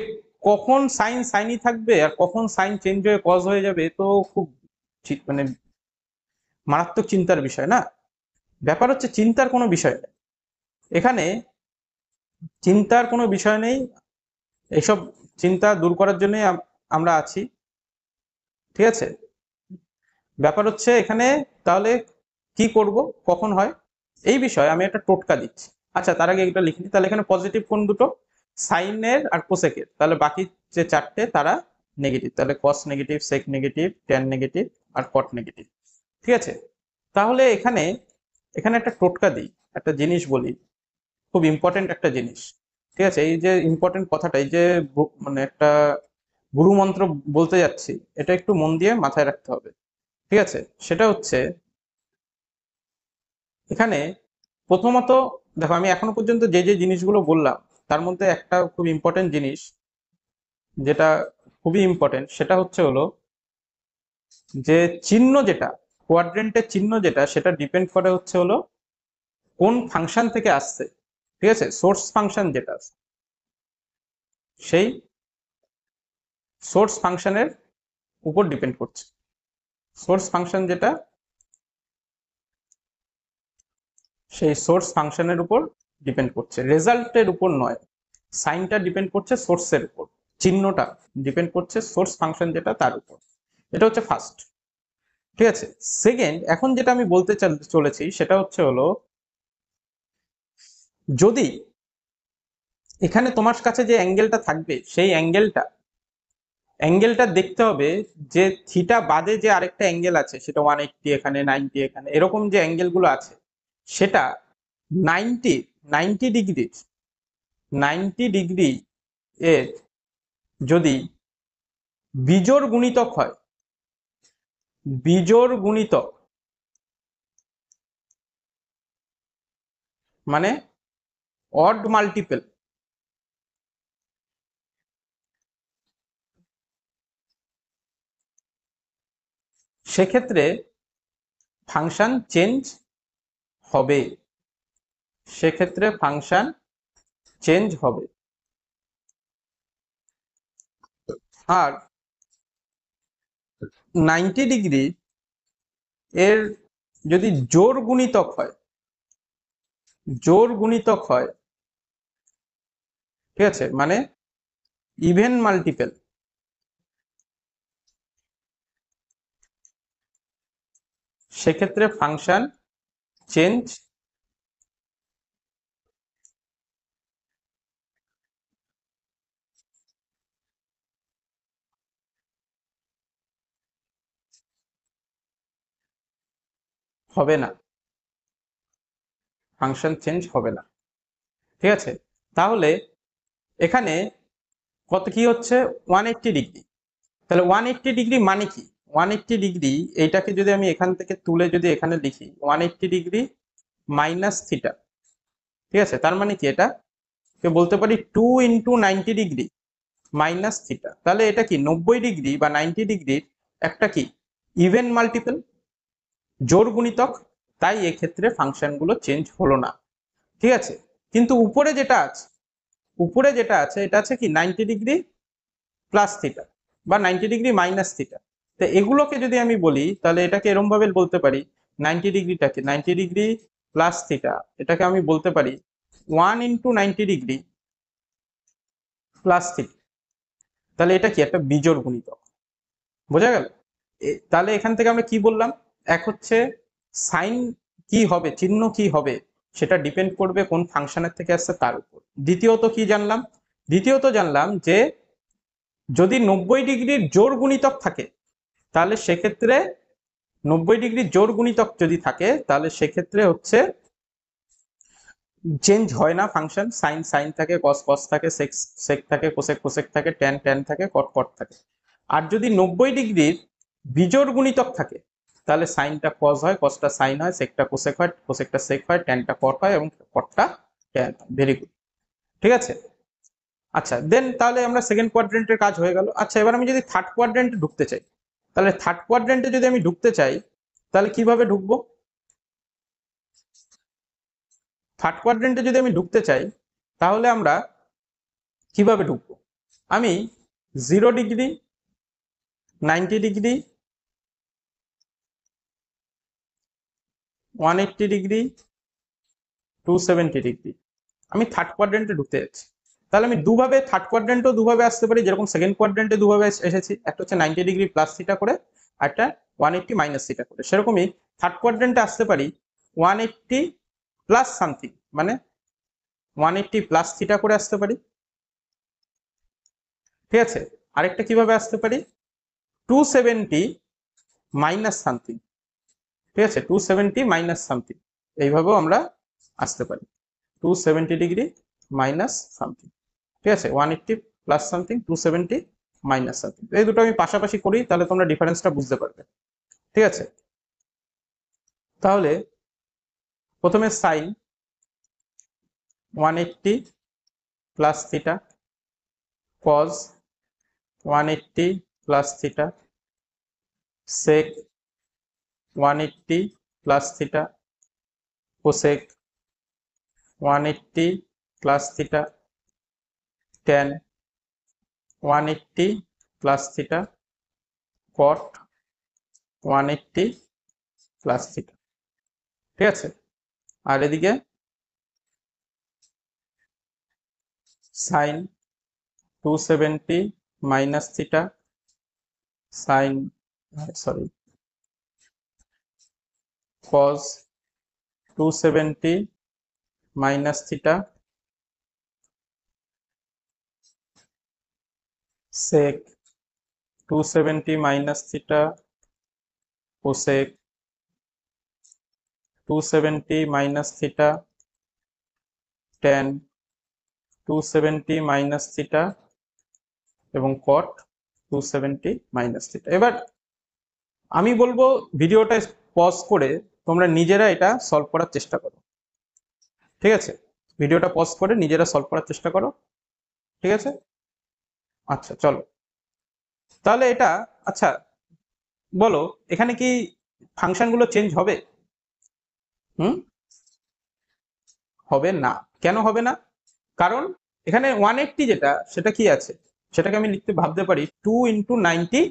কখন সাইন সাইনই থাকবে আর কখন সাইন চেঞ্জ হয়ে কজ হয়ে যাবে? তো খুব মানে মারাত্মক চিন্তার বিষয় না? ব্যাপার হচ্ছে চিন্তার কোনো বিষয় নেই এখানে, চিন্তার কোনো বিষয় নেই। এইসব চিন্তা দূর করার জন্যই আমরা আছি। ঠিক আছে, ব্যাপার হচ্ছে এখানে তাহলে কি করব, কখন হয় এই বিষয়ে আমি একটা টোটকা দিচ্ছি। আচ্ছা, তার আগে এটা লিখে নিই, তাহলে এখানে পজিটিভ কোন দুটো, সাইনের আর কোসেকের, তাহলে বাকি যে চারটে তারা নেগেটিভ, তাহলে কস নেগেটিভ, সেক নেগেটিভ, ট্যান নেগেটিভ আর কট নেগেটিভ। ঠিক আছে, তাহলে এখানে এখানে একটা টোটকা দিই, একটা জিনিস বলি, খুব ইম্পর্টেন্ট একটা জিনিস। ঠিক আছে, এই যে ইম্পর্টেন্ট কথাটা, এই যে মানে একটা গুরু মন্ত্র বলতে যাচ্ছি, এটা একটু মন দিয়ে মাথায় রাখতে হবে। ঠিক আছে, সেটা হচ্ছে এখানে প্রথমত দেখো, আমি এখনো পর্যন্ত যে যে জিনিসগুলো বললাম তার মধ্যে একটা খুব ইম্পর্টেন্ট জিনিস, যেটা খুবই ইম্পর্টেন্ট, সেটা হচ্ছে হলো যে চিহ্ন যেটা, কোয়াড্রেন্টের চিহ্ন যেটা, সেটা ডিপেন্ড করে হচ্ছে হলো কোন ফাংশন থেকে আসছে। ঠিক আছে, সোর্স ফাংশন যেটা আছে, সেই সোর্স ফাংশনের উপর ডিপেন্ড করছে। সোর্স ফাংশন যেটা, সেই সোর্স ফাংশনের উপর ডিপেন্ড করছে, রেজাল্টের উপর নয়। সাইনটা ডিপেন্ড করছে সোর্সের উপর, চিহ্নটা ডিপেন্ড করছে সোর্স ফাংশন যেটা তার উপর। এটা হচ্ছে ফার্স্ট। ঠিক আছে, সেকেন্ড, এখন যেটা আমি বলতে চলেছি সেটা হচ্ছে হলো, যদি এখানে তোমার কাছে যে অ্যাঙ্গেলটা থাকবে সেই অ্যাঙ্গেলটা অ্যাঙ্গেলটা দেখতে হবে যে থিটা বাদে যে আরেকটা অ্যাঙ্গেল আছে, সেটা 180 এখানে, 90 এখানে, এরকম যে অ্যাঙ্গেল গুলো আছে সেটা 90 90 ডিগ্রি 90 ডিগ্রি এর যদি বিজোড় গুণিতক হয়, বিজোড় গুণিতক মানে অড মাল্টিপল, সেক্ষেত্রে ফাংশন চেঞ্জ হবে, সেক্ষেত্রে ফাংশন চেঞ্জ হবে। আর 90 ডিগ্রি এর যদি জোড় গুণিতক হয়, জোড় গুণিতক হয়, ঠিক আছে, মানে ইভেন মাল্টিপল, সেক্ষেত্রে ফাংশন চেঞ্জ হবে না, ফাংশন চেঞ্জ হবে না। ঠিক আছে, তাহলে এখানে কত কি হচ্ছে, 180 ডিগ্রি। তাহলে 180 ডিগ্রি মানে কি? 180 ডিগ্রি এইটাকে যদি আমি এখান থেকে তুলে যদি এখানে লিখি 180 ডিগ্রি মাইনাস থিটা, ঠিক আছে, তার মানে কি এটা কে বলতে পারি 2 ইন্টু 90 ডিগ্রি মাইনাস থিটা। তাহলে এটা কি 90 ডিগ্রি বা 90 ডিগ্রির একটা কি ইভেন মাল্টিপল, জোড় গুণিতক, তাই এক্ষেত্রে ফাংশনগুলো চেঞ্জ হলো না। ঠিক আছে, কিন্তু উপরে যেটা আছে, উপরে যেটা আছে এটা আছে কি 90 ডিগ্রি প্লাস থিটা বা 90 ডিগ্রি মাইনাস থিটা। তো এগুলোকে যদি আমি বলি তাহলে এটাকে এরকম ভাবে বলতে পারি, 90 ডিগ্রিটাকে 90 ডিগ্রি প্লাস থিটা, এটাকে আমি বলতে পারি 1 ইন্টু 90 ডিগ্রি প্লাস থিটা। তাহলে এটা কি একটা বিজোড় গুণিতক, বোঝা গেল? তাহলে এখান থেকে আমরা কি বললাম, এক হচ্ছে সাইন কি হবে, চিহ্ন কি হবে, সেটা ডিপেন্ড করবে কোন ফাংশনের থেকে আসছে তার উপর। দ্বিতীয়ত কি জানলাম, দ্বিতীয়ত জানলাম যে যদি 90 ডিগ্রির জোড় গুণিতক থাকে তাহলে সেক্ষেত্রে 90 ডিগ্রির জোড় গুণিতক যদি থাকে তাহলে সেক্ষেত্রে হচ্ছে চেঞ্জ হয় না ফাংশন, সাইন সাইন থাকে, কস কস থাকে, সেক সেক থাকে, কোসেক কোসেক থাকে, ট্যান ট্যান থাকে, কট কট থাকে। আর যদি 90 ডিগ্রির বিজোড় গুণিতক থাকে তাহলে সাইনটা কস হয়, কসটা সাইন হয়, সেকটা কোসেক হয়, কোসেকটা সেক হয়, ট্যানটা কট হয় এবং কটটা ট্যান হয়। ভেরি গুড, ঠিক আছে। আচ্ছা দেন তাহলে আমরা সেকেন্ড কোয়াড্রেন্টের কাজ হয়ে গেল। আচ্ছা এবার আমি যদি থার্ড কোয়াড্রেন্টে ঢুকতে চাই, তাহলে থার্ড কোয়াড্রেন্টে যদি আমি ঢুকতে চাই তাহলে কিভাবে ঢুকবো? থার্ড কোয়াড্রেন্টে যদি আমি ঢুকতে চাই তাহলে আমরা কিভাবে ঢুকবো? আমি 0 ডিগ্রি, 90 ডিগ্রি, 180 ডিগ্রি, 270 ডিগ্রি, আমি থার্ড কোয়াড্রেন্টে ঢুকতে যাচ্ছি। তাহলে আমি দুভাবে থার্ড কোয়াড্রেন্টও দুভাবে আসতে পারি, যেরকম সেকেন্ড কোয়াড্রেন্টে দুভাবে এসেছি, একটা হচ্ছে 90 ডিগ্রি প্লাস থিটা করে, আর একটা 180 মাইনাস থিটা করে। সেরকমই থার্ড কোয়াড্রেন্টে আসতে পারি 180 প্লাস সামথিং, মানে 180 প্লাস থিটা করে আসতে পারি। ঠিক আছে, আরেকটা কিভাবে আসতে পারি, 270 মাইনাস সামথিং, ঠিক আছে, 270 মাইনাস সামথিং, এইভাবেও আমরা আসতে পারি 270 ডিগ্রি মাইনাস সামথিং। ঠিক আছে, 180 প্লাস সামথিং, 270 মাইনাস সামথিং, এই দুটো আমি পাশাপাশি করি তাহলে তোমরা ডিফারেন্সটা বুঝতে পারবে। ঠিক আছে, তাহলে প্রথমে sine 180 plus theta, cos 180 plus theta, sec 180 plus theta, cosec 180 plus theta, tan 180 plus theta, cot 180 plus theta. ঠিক আছে, আর এদিকে sine 270 minus theta, sine sorry cos 270 minus theta, sec 270 minus theta cosec 270 minus theta tan 270 minus theta এবং cot 270 minus theta। এবার আমি বলবো ভিডিওটা pause করে তোমরা নিজেরা এটা সলভ করার চেষ্টা করো, ঠিক আছে? ভিডিওটা পজ করে নিজেরা সলভ করার চেষ্টা করো, ঠিক আছে? আচ্ছা চলো তাহলে এটা, আচ্ছা বলো এখানে কি ফাংশনগুলো চেঞ্জ হবে? হুম, হবে না। কেন হবে না? কারণ এখানে 180 যেটা সেটা কি আছে, সেটাকে আমি লিখতে ভাবতে পারি 2 × 90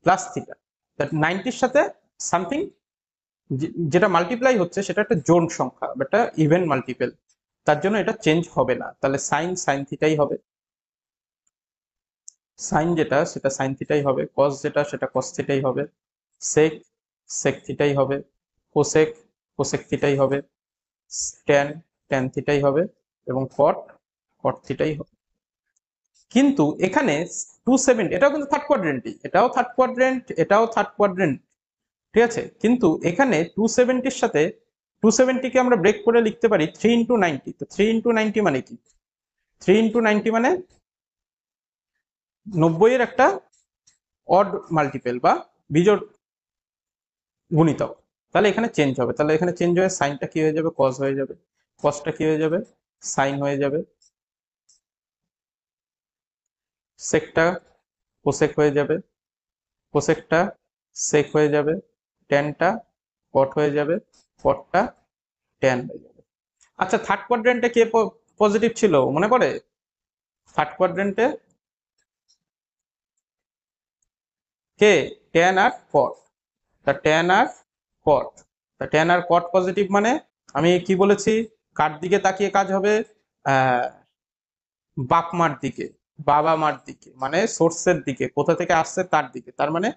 প্লাস থিটা। 90-র সাথে সামথিং যেটা মাল্টিপ্লাই হচ্ছে সেটা একটা জোড় সংখ্যা, একটা ইভেন মাল্টিপল, তার জন্য এটা চেঞ্জ হবে না। তাহলে সাইন সাইন থিটাই হবে, সাইন যেটা সেটা সাইন থিটাই হবে, কস যেটা সেটা কস থিটাই হবে, সেক সেক থিটাই হবে, কোসেক কোসেক থিটাই হবে, ট্যান ট্যান থিটাই হবে এবং কট কট থিটাই হবে। কিন্তু এখানে 270 এটাও কিন্তু থার্ড কোয়াড্রেন্টই, এটাও থার্ড কোয়াড্রেন্ট, এটাও থার্ড কোয়াড্রেন্ট, ঠিক আছে? কিন্তু এখানে 270-র সাথে 270-কে আমরা ব্রেক করে লিখতে পারি 3 × 90। তো 3 × 90 মানে কি? 3 × 90 মানে 90-এর একটা অড মাল্টিপল বা বিজোড় গুণিতক। তাহলে এখানে চেঞ্জ হবে, তাহলে এখানে চেঞ্জ হয়ে সাইনটা কি হয়ে যাবে, কস হয়ে যাবে, কসটা কি হয়ে যাবে, সাইন হয়ে যাবে, সেকটা কোসেক হয়ে যাবে, কোসেকটা সেক হয়ে যাবে, ট্যানটা কট হয়ে যাবে, কটটা ট্যান হয়ে যাবে। আচ্ছা থার্ড কোয়াড্রেন্টে কে পজিটিভ ছিল মনে পড়ে? থার্ড কোয়াড্রেন্টে কে? ট্যান আর কট। তা ট্যান আর কট, তা ট্যান আর কট পজিটিভ মানে আমি কি বলেছি, কার দিকে তাকিয়ে কাজ হবে? আহ বাপ মার দিকে, বাবা মার দিকে, মানে সোর্সের দিকে, কোথা থেকে আসছে তার দিকে। তার মানে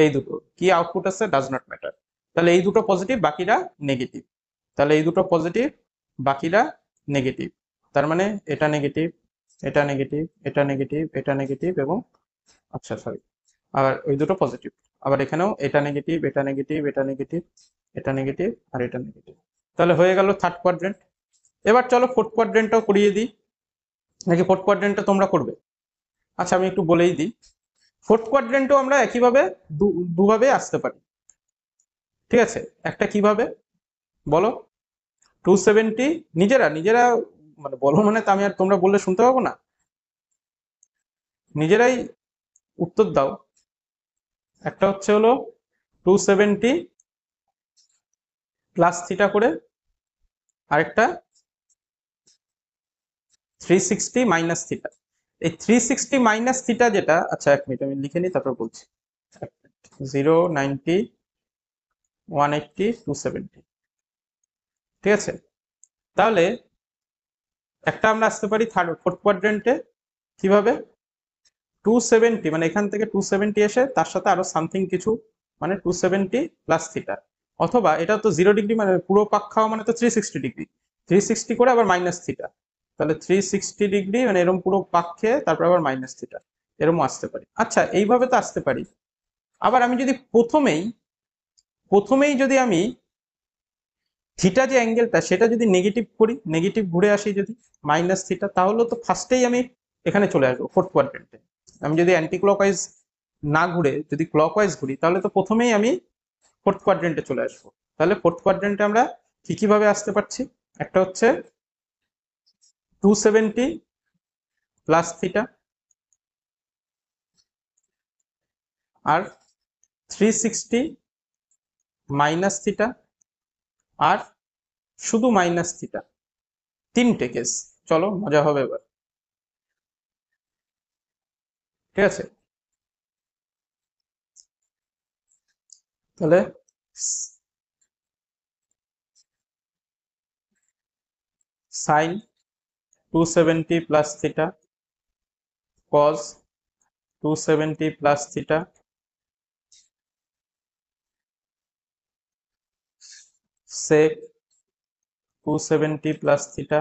এই দুটো কি আউটপুট আছে ডাজ নট ম্যাটার। তাহলে এই দুটো পজিটিভ বাকিরা নেগেটিভ, তাহলে এই দুটো পজিটিভ বাকিরা নেগেটিভ, তার মানে এটা নেগেটিভ, এটা নেগেটিভ, এটা নেগেটিভ, এটা নেগেটিভ এবং আচ্ছা সরি, আর ওই দুটো পজিটিভ। আবার এখানেও এটা নেগেটিভ, এটা নেগেটিভ, এটা নেগেটিভ, এটা নেগেটিভ আর এটা নেগেটিভ। তাহলে হয়ে গেল থার্ড কোয়াড্রেন্ট। এবার চলো ফোর্থ কোয়াড্রেন্টটাও করিয়ে দিই, নাকি ফোর্থ কোয়াড্রেন্টটা তোমরা করবে? আচ্ছা আমি একটু বলেই দিই, ফোর্থ কোয়াড্রেন্টও আমরা একইভাবে দুভাবে আসতে পারি, ঠিক আছে? একটা কিভাবে বলো? 270 নিজেরা নিজেরা মানে বলো, মানে তো আমি আর তোমরা বললে শুনতে পাবো না, নিজেরাই উত্তর দাও। একটা হচ্ছে হলো 270 প্লাস থিটা করে, আরেকটা 360 মাইনাস থিটা। এই 360 মাইনাস থিটা যেটা, আচ্ছা এক মিনিট আমি লিখে নিই তারপর বলছি। 0 90 180 270, ঠিক আছে? তাহলে একটা আমরা আসতে পারি থার্ড ফোর্থ কোয়াড্রেন্টে কিভাবে, 270 মানে এখান থেকে 270 এসে তার সাথে আরো সামথিং কিছু, মানে 270 প্লাস থিটা, অথবা এটা তো 0 ডিগ্রি মানে পুরো পাক খাওয়া মানে তো 360 ডিগ্রি, 360 করে আবার মাইনাস থিটা, তাহলে 360 ডিগ্রি মানে এরকম পুরো পাক খেয়ে তারপর আবার মাইনাস থিটা, এরকম আসতে পারি। আচ্ছা এইভাবে তো আসতে পারি। আবার আমি যদি প্রথমেই প্রথমেই যদি আমি থিটা যে অ্যাঙ্গেলটা সেটা যদি নেগেটিভ করি, নেগেটিভ ঘুরে আসি যদি মাইনাস থিটা, তাহলে তো ফার্স্টেই আমি এখানে চলে আসবো ফোর্থ কোয়াড্রেন্টে। আমি যদি অ্যান্টি ক্লকওয়াইজ না ঘুরে যদি ক্লকওয়াইজ ঘুরি তাহলে তো প্রথমেই আমি ফোর্থ কোয়াড্রেন্টে চলে আসবো। তাহলে ফোর্থ কোয়াড্রেন্টে আমরা কি কিভাবে আসতে পারছি, একটা হচ্ছে 270 প্লাস থিটা আর 360 মাইনাস থিটা আর শুধু মাইনাস থিটা, তিনটে কেস। চলো মজা হবে এবার, ঠিক আছে? তাহলে সাইন 270 প্লাস থিটা, কস 270 plus theta, sec 270 plus theta,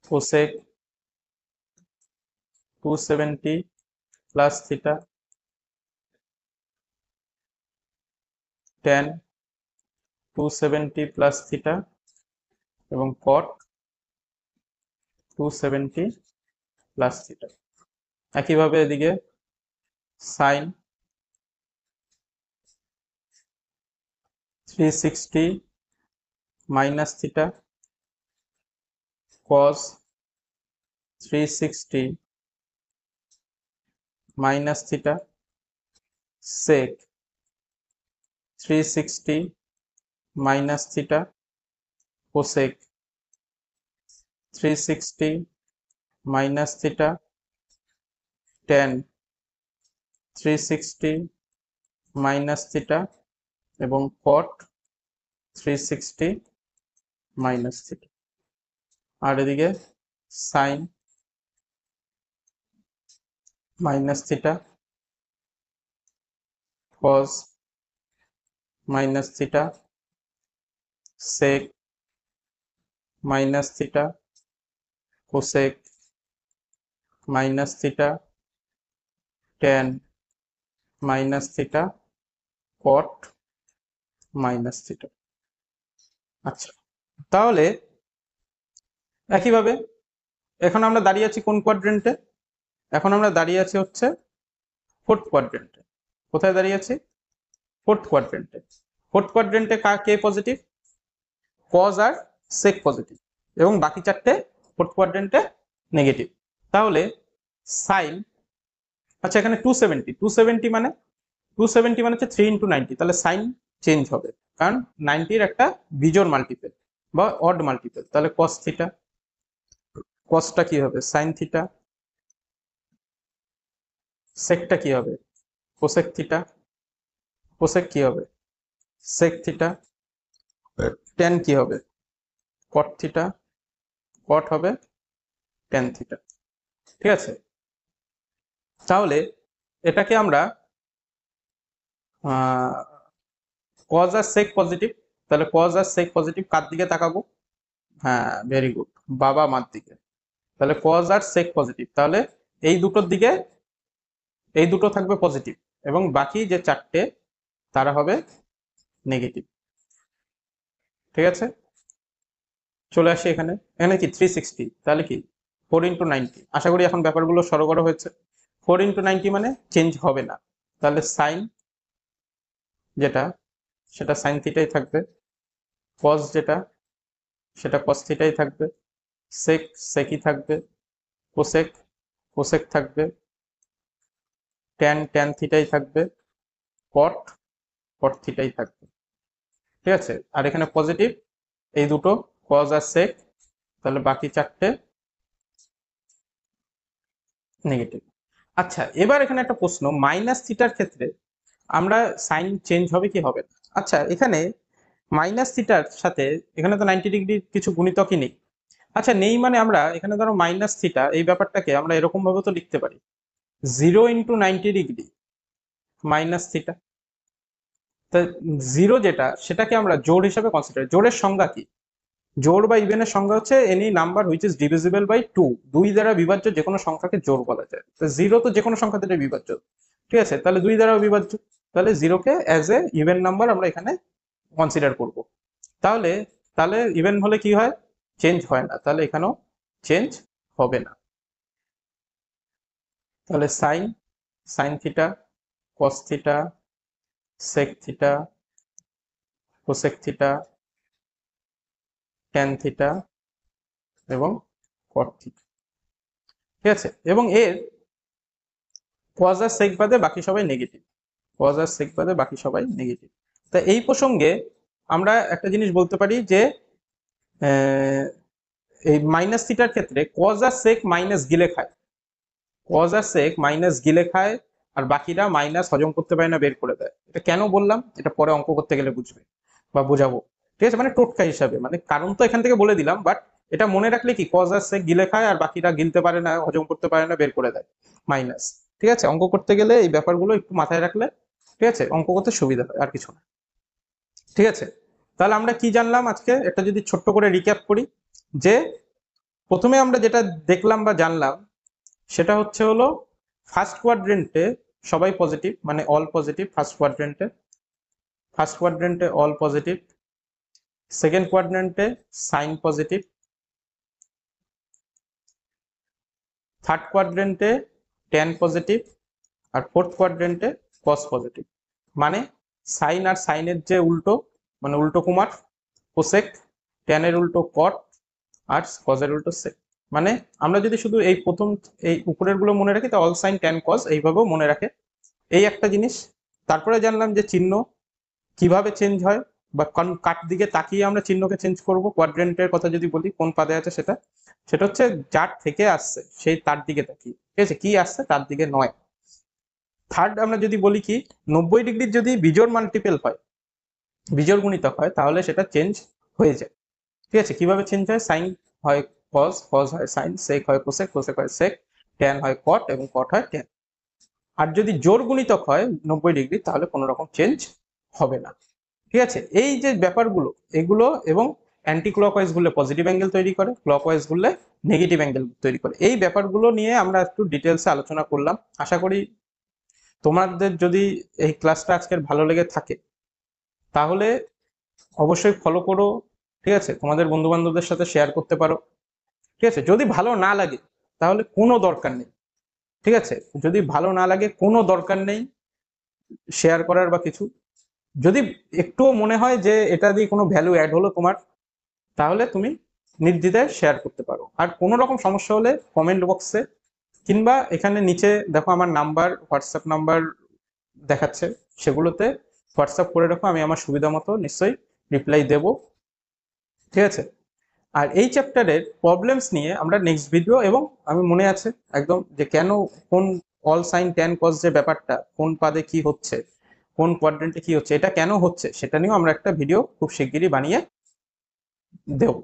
cosec 270 plus theta tan 270 plus theta এবং cot 270 প্লাস থিটা। একইভাবে এদিকে sin 360 minus theta cos 360 minus theta sec 360 minus theta cosec 360 minus theta tan 360 minus theta এবং cot 360 minus theta. আর এদিকে sin minus theta cos minus theta sec minus theta cosec minus theta tan minus theta cot minus theta. আচ্ছা, তাহলে একইভাবে এখন আমরা দাঁড়িয়ে আছি কোন কোয়াড্রেন্টে? এখন আমরা দাঁড়িয়ে আছি হচ্ছে ফোর্থ কোয়াড্রেন্টে। কোথায় দাঁড়িয়ে আছি? ফোর্থ কোয়াড্রেন্টে। ফোর্থ কোয়াড্রেন্টে কে পজিটিভ? কজ আর সেক পজিটিভ এবং বাকি চারটে ফোর্থ কোয়াড্রেন্টে নেগেটিভ। তাহলে সাইন, আচ্ছা এখানে 270 মানে 270 মানে হচ্ছে 3 × 90, তাহলে সাইন চেঞ্জ হবে কারণ 90-র একটা বিজোড় মাল্টিপল বা অড মাল্টিপল। তাহলে কস থিটা, কসটা কি হবে? Sine theta. সেকটা কি হবে? Cosec theta. কোসেক কি হবে? Sec theta. ট্যান কি হবে? Cot theta. কট হবে ট্যান থিটা। ঠিক আছে, তাহলে এটাকে আমরা কজ আর সেক পজিটিভ, তাহলে কজ আর সেক পজিটিভ কার দিকে তাকাবো? হ্যাঁ, ভেরি গুড, বাবা মার দিকে। তাহলে কজ আর সেক পজিটিভ, তাহলে এই দুটোর দিকে এই দুটো থাকবে পজিটিভ এবং বাকি যে চারটে তারা হবে নেগেটিভ। ঠিক আছে, চলে আসি এখানে। এখানে কি 360, তাহলে কি 4 × 90। আশা করি এখন ব্যাপারগুলো সরগর হয়েছে। 4 × 90 মানে চেঞ্জ হবে না, তাহলে সাইন যেটা সেটা সাইন থিটাই থাকবে, কজ যেটা সেটা কস থিটাই থাকবে, সেক সেকই থাকবে, কোসেক কোসেক থাকবে, ট্যান ট্যান থিটাই থাকবে, কট কট থিটাই থাকবে। ঠিক আছে, আর এখানে পজিটিভ এই দুটো কজ আর সেক, তাহলে বাকি চারটে নেগেটিভ। আচ্ছা, এবার এখানে একটা প্রশ্ন, মাইনাস থিটার ক্ষেত্রে আমরা সাইন চেঞ্জ হবে কি হবে না? আচ্ছা, এখানে মাইনাস থিটার সাথে এখানে তো 90 ডিগ্রির কিছু গুণিতকই নেই। আচ্ছা, নেই মানে আমরা এখানে ধরো মাইনাস থিটা এই ব্যাপারটাকে আমরা এরকম ভাবে তো লিখতে পারি 0 × 90 ডিগ্রি মাইনাস থিটা। তা 0 যেটা সেটাকে আমরা জোড় হিসাবে কনসিডার। জোড়ের সংজ্ঞা কি? জোড় বা ইভেনের সংজ্ঞা হচ্ছে any number which is divisible by 2। 2 দ্বারা বিভাজ্য যে কোনো সংখ্যাকে জোড় বলা যায়। তো 0 তো যে কোনো সংখ্যা দ্বারা বিভাজ্য। ঠিক আছে, তাহলে 2 দ্বারা বিভাজ্য, তাহলে 0-কে অ্যাজ এ ইভেন নাম্বার আমরা এখানে কনসিডার করব। তাহলে তাহলে ইভেন হলে কি হয়? চেঞ্জ হয় না, তাহলে এখানেও চেঞ্জ হবে না। তাহলে sine sine theta, cos theta, sec theta, cosec theta, tan theta এবং কট থিটা। ঠিক আছে, এবং এর কজ আর সেক বাদে বাকি সবাই নেগেটিভ। কজ আর সেক বাদে বাকি সবাই নেগেটিভ। তা এই প্রসঙ্গে আমরা একটা জিনিস বলতে পারি যে এই মাইনাস থিটার ক্ষেত্রে কজ আর সেক মাইনাস গিলে খায়, কজ আর সেক মাইনাস গিলে খায়, আর বাকিরা মাইনাস হজম করতে পারে না, বের করে দেয়। এটা কেন বললাম এটা পরে অঙ্ক করতে গেলে বুঝবে বা বোঝাবো। ঠিক আছে, মানে টোটকা হিসাবে, মানে কারণ তো এখান থেকে বলে দিলাম, বাট এটা মনে রাখলে কি কজ আর সেক গিলে খায় আর বাকিরা গিলতে পারে না, হজম করতে পারে না, বের করে দেয় মাইনাস। ঠিক আছে, অঙ্ক করতে গেলে এই ব্যাপারগুলো একটু মাথায় রাখলে ঠিক আছে অঙ্ক করতে সুবিধা হয়, আর কিছু না। ঠিক আছে, তাহলে আমরা কি জানলাম আজকে, এটা যদি ছোট্ট করে রিক্যাপ করি, যে প্রথমে আমরা যেটা দেখলাম বা জানলাম সেটা হচ্ছে হলো ফার্স্ট কোয়াড্রেন্টে সবাই পজিটিভ, মানে অল পজিটিভ। ফার্স্ট কোয়াড্রেন্টে অল পজিটিভ, সেকেন্ড কোয়াড্রেন্টে সাইন পজিটিভ, থার্ড কোয়াড্রেন্টে ট্যান পজিটিভ, আর ফোর্থ কোয়াড্রেন্টে কস পজিটিভ। মানে সাইন আর সাইনের যে উল্টো, মানে উল্টো কুমার কোসেক, ট্যানের উল্টো কট, আর কজের উল্টো সেক। মানে আমরা যদি শুধু এই প্রথম এই উপরের গুলো মনে রাখি, তো অল সাইন ট্যান কজ এইভাবেও মনে রাখে, এই একটা জিনিস। তারপরে জানলাম যে চিহ্ন কিভাবে চেঞ্জ হয়, বা কার দিকে তাকিয়ে আমরা চিহ্নকে চেঞ্জ করব। কোয়াড্রেন্টের কথা যদি বলি, কোন পাদে আছে সেটা, সেটা হচ্ছে যার থেকে আসছে সেই তার দিকে তাকিয়ে, ঠিক আছে, কি আসছে তার দিকে নয়। থার্ড আমরা যদি বলি কি, 90 ডিগ্রির যদি বিজোড় মাল্টিপল হয়, বিজোড় গুণিতক হয়, তাহলে সেটা চেঞ্জ হয়ে যায়। ঠিক আছে, কিভাবে চেঞ্জ হয়? সাইন হয় কজ, কজ হয় সাইন, সেক হয় কোসেক, কোসেক হয় সেক, ট্যান হয় কট, এবং কট হয় ট্যান। আর যদি জোড় গুণিতক হয় 90 ডিগ্রি, তাহলে কোনো রকম চেঞ্জ হবে না। ঠিক আছে, এই যে ব্যাপারগুলো, এগুলো, এবং অ্যান্টি ক্লকওয়াইজ ঘুরলে পজিটিভ অ্যাঙ্গেল তৈরি করে, ক্লকওয়াইজ ঘুরলে নেগেটিভ অ্যাঙ্গেল তৈরি করে। এই ব্যাপারগুলো নিয়ে আমরা একটু ডিটেলসে আলোচনা করলাম। আশা করি তোমাদের যদি এই ক্লাসটা আজকের ভালো লেগে থাকে, তাহলে অবশ্যই ফলো করো। ঠিক আছে, তোমাদের বন্ধু বান্ধবদের সাথে শেয়ার করতে পারো। ঠিক আছে, যদি ভালো না লাগে তাহলে কোনো দরকার নেই। ঠিক আছে, যদি ভালো না লাগে কোনো দরকার নেই শেয়ার করার বা কিছু। যদি একটুও মনে হয় যে এটা দিয়ে কোনো ভ্যালু অ্যাড হলো তোমার, তাহলে তুমি নির্দ্বিধায় শেয়ার করতে পারো। আর কোনো রকম সমস্যা হলে কমেন্ট বক্সে, কিংবা এখানে নিচে দেখো আমার নাম্বার, হোয়াটসঅ্যাপ নাম্বার দেখাচ্ছে, সেগুলোতে হোয়াটসঅ্যাপ করে রাখো, আমি আমার সুবিধা মতো নিশ্চয়ই রিপ্লাই দেব। ঠিক আছে, আর এই চ্যাপ্টারের প্রবলেমস নিয়ে আমরা নেক্সট ভিডিও, এবং আমি মনে আছে একদম যে কেন, কোন অল সাইন ট্যান কজ যে ব্যাপারটা, কোন পাদে কি হচ্ছে, কোন কোয়াড্রেন্টে কি হচ্ছে, এটা কেন হচ্ছে, সেটা নিয়েও আমরা একটা ভিডিও খুব শিগগিরই বানিয়ে দেব।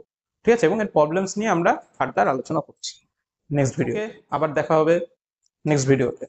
ঠিক আছে, এবং এর প্রবলেমস নিয়ে আমরা ফার্দার আলোচনা করছি নেক্সট ভিডিও। আবার দেখা হবে নেক্সট ভিডিওতে।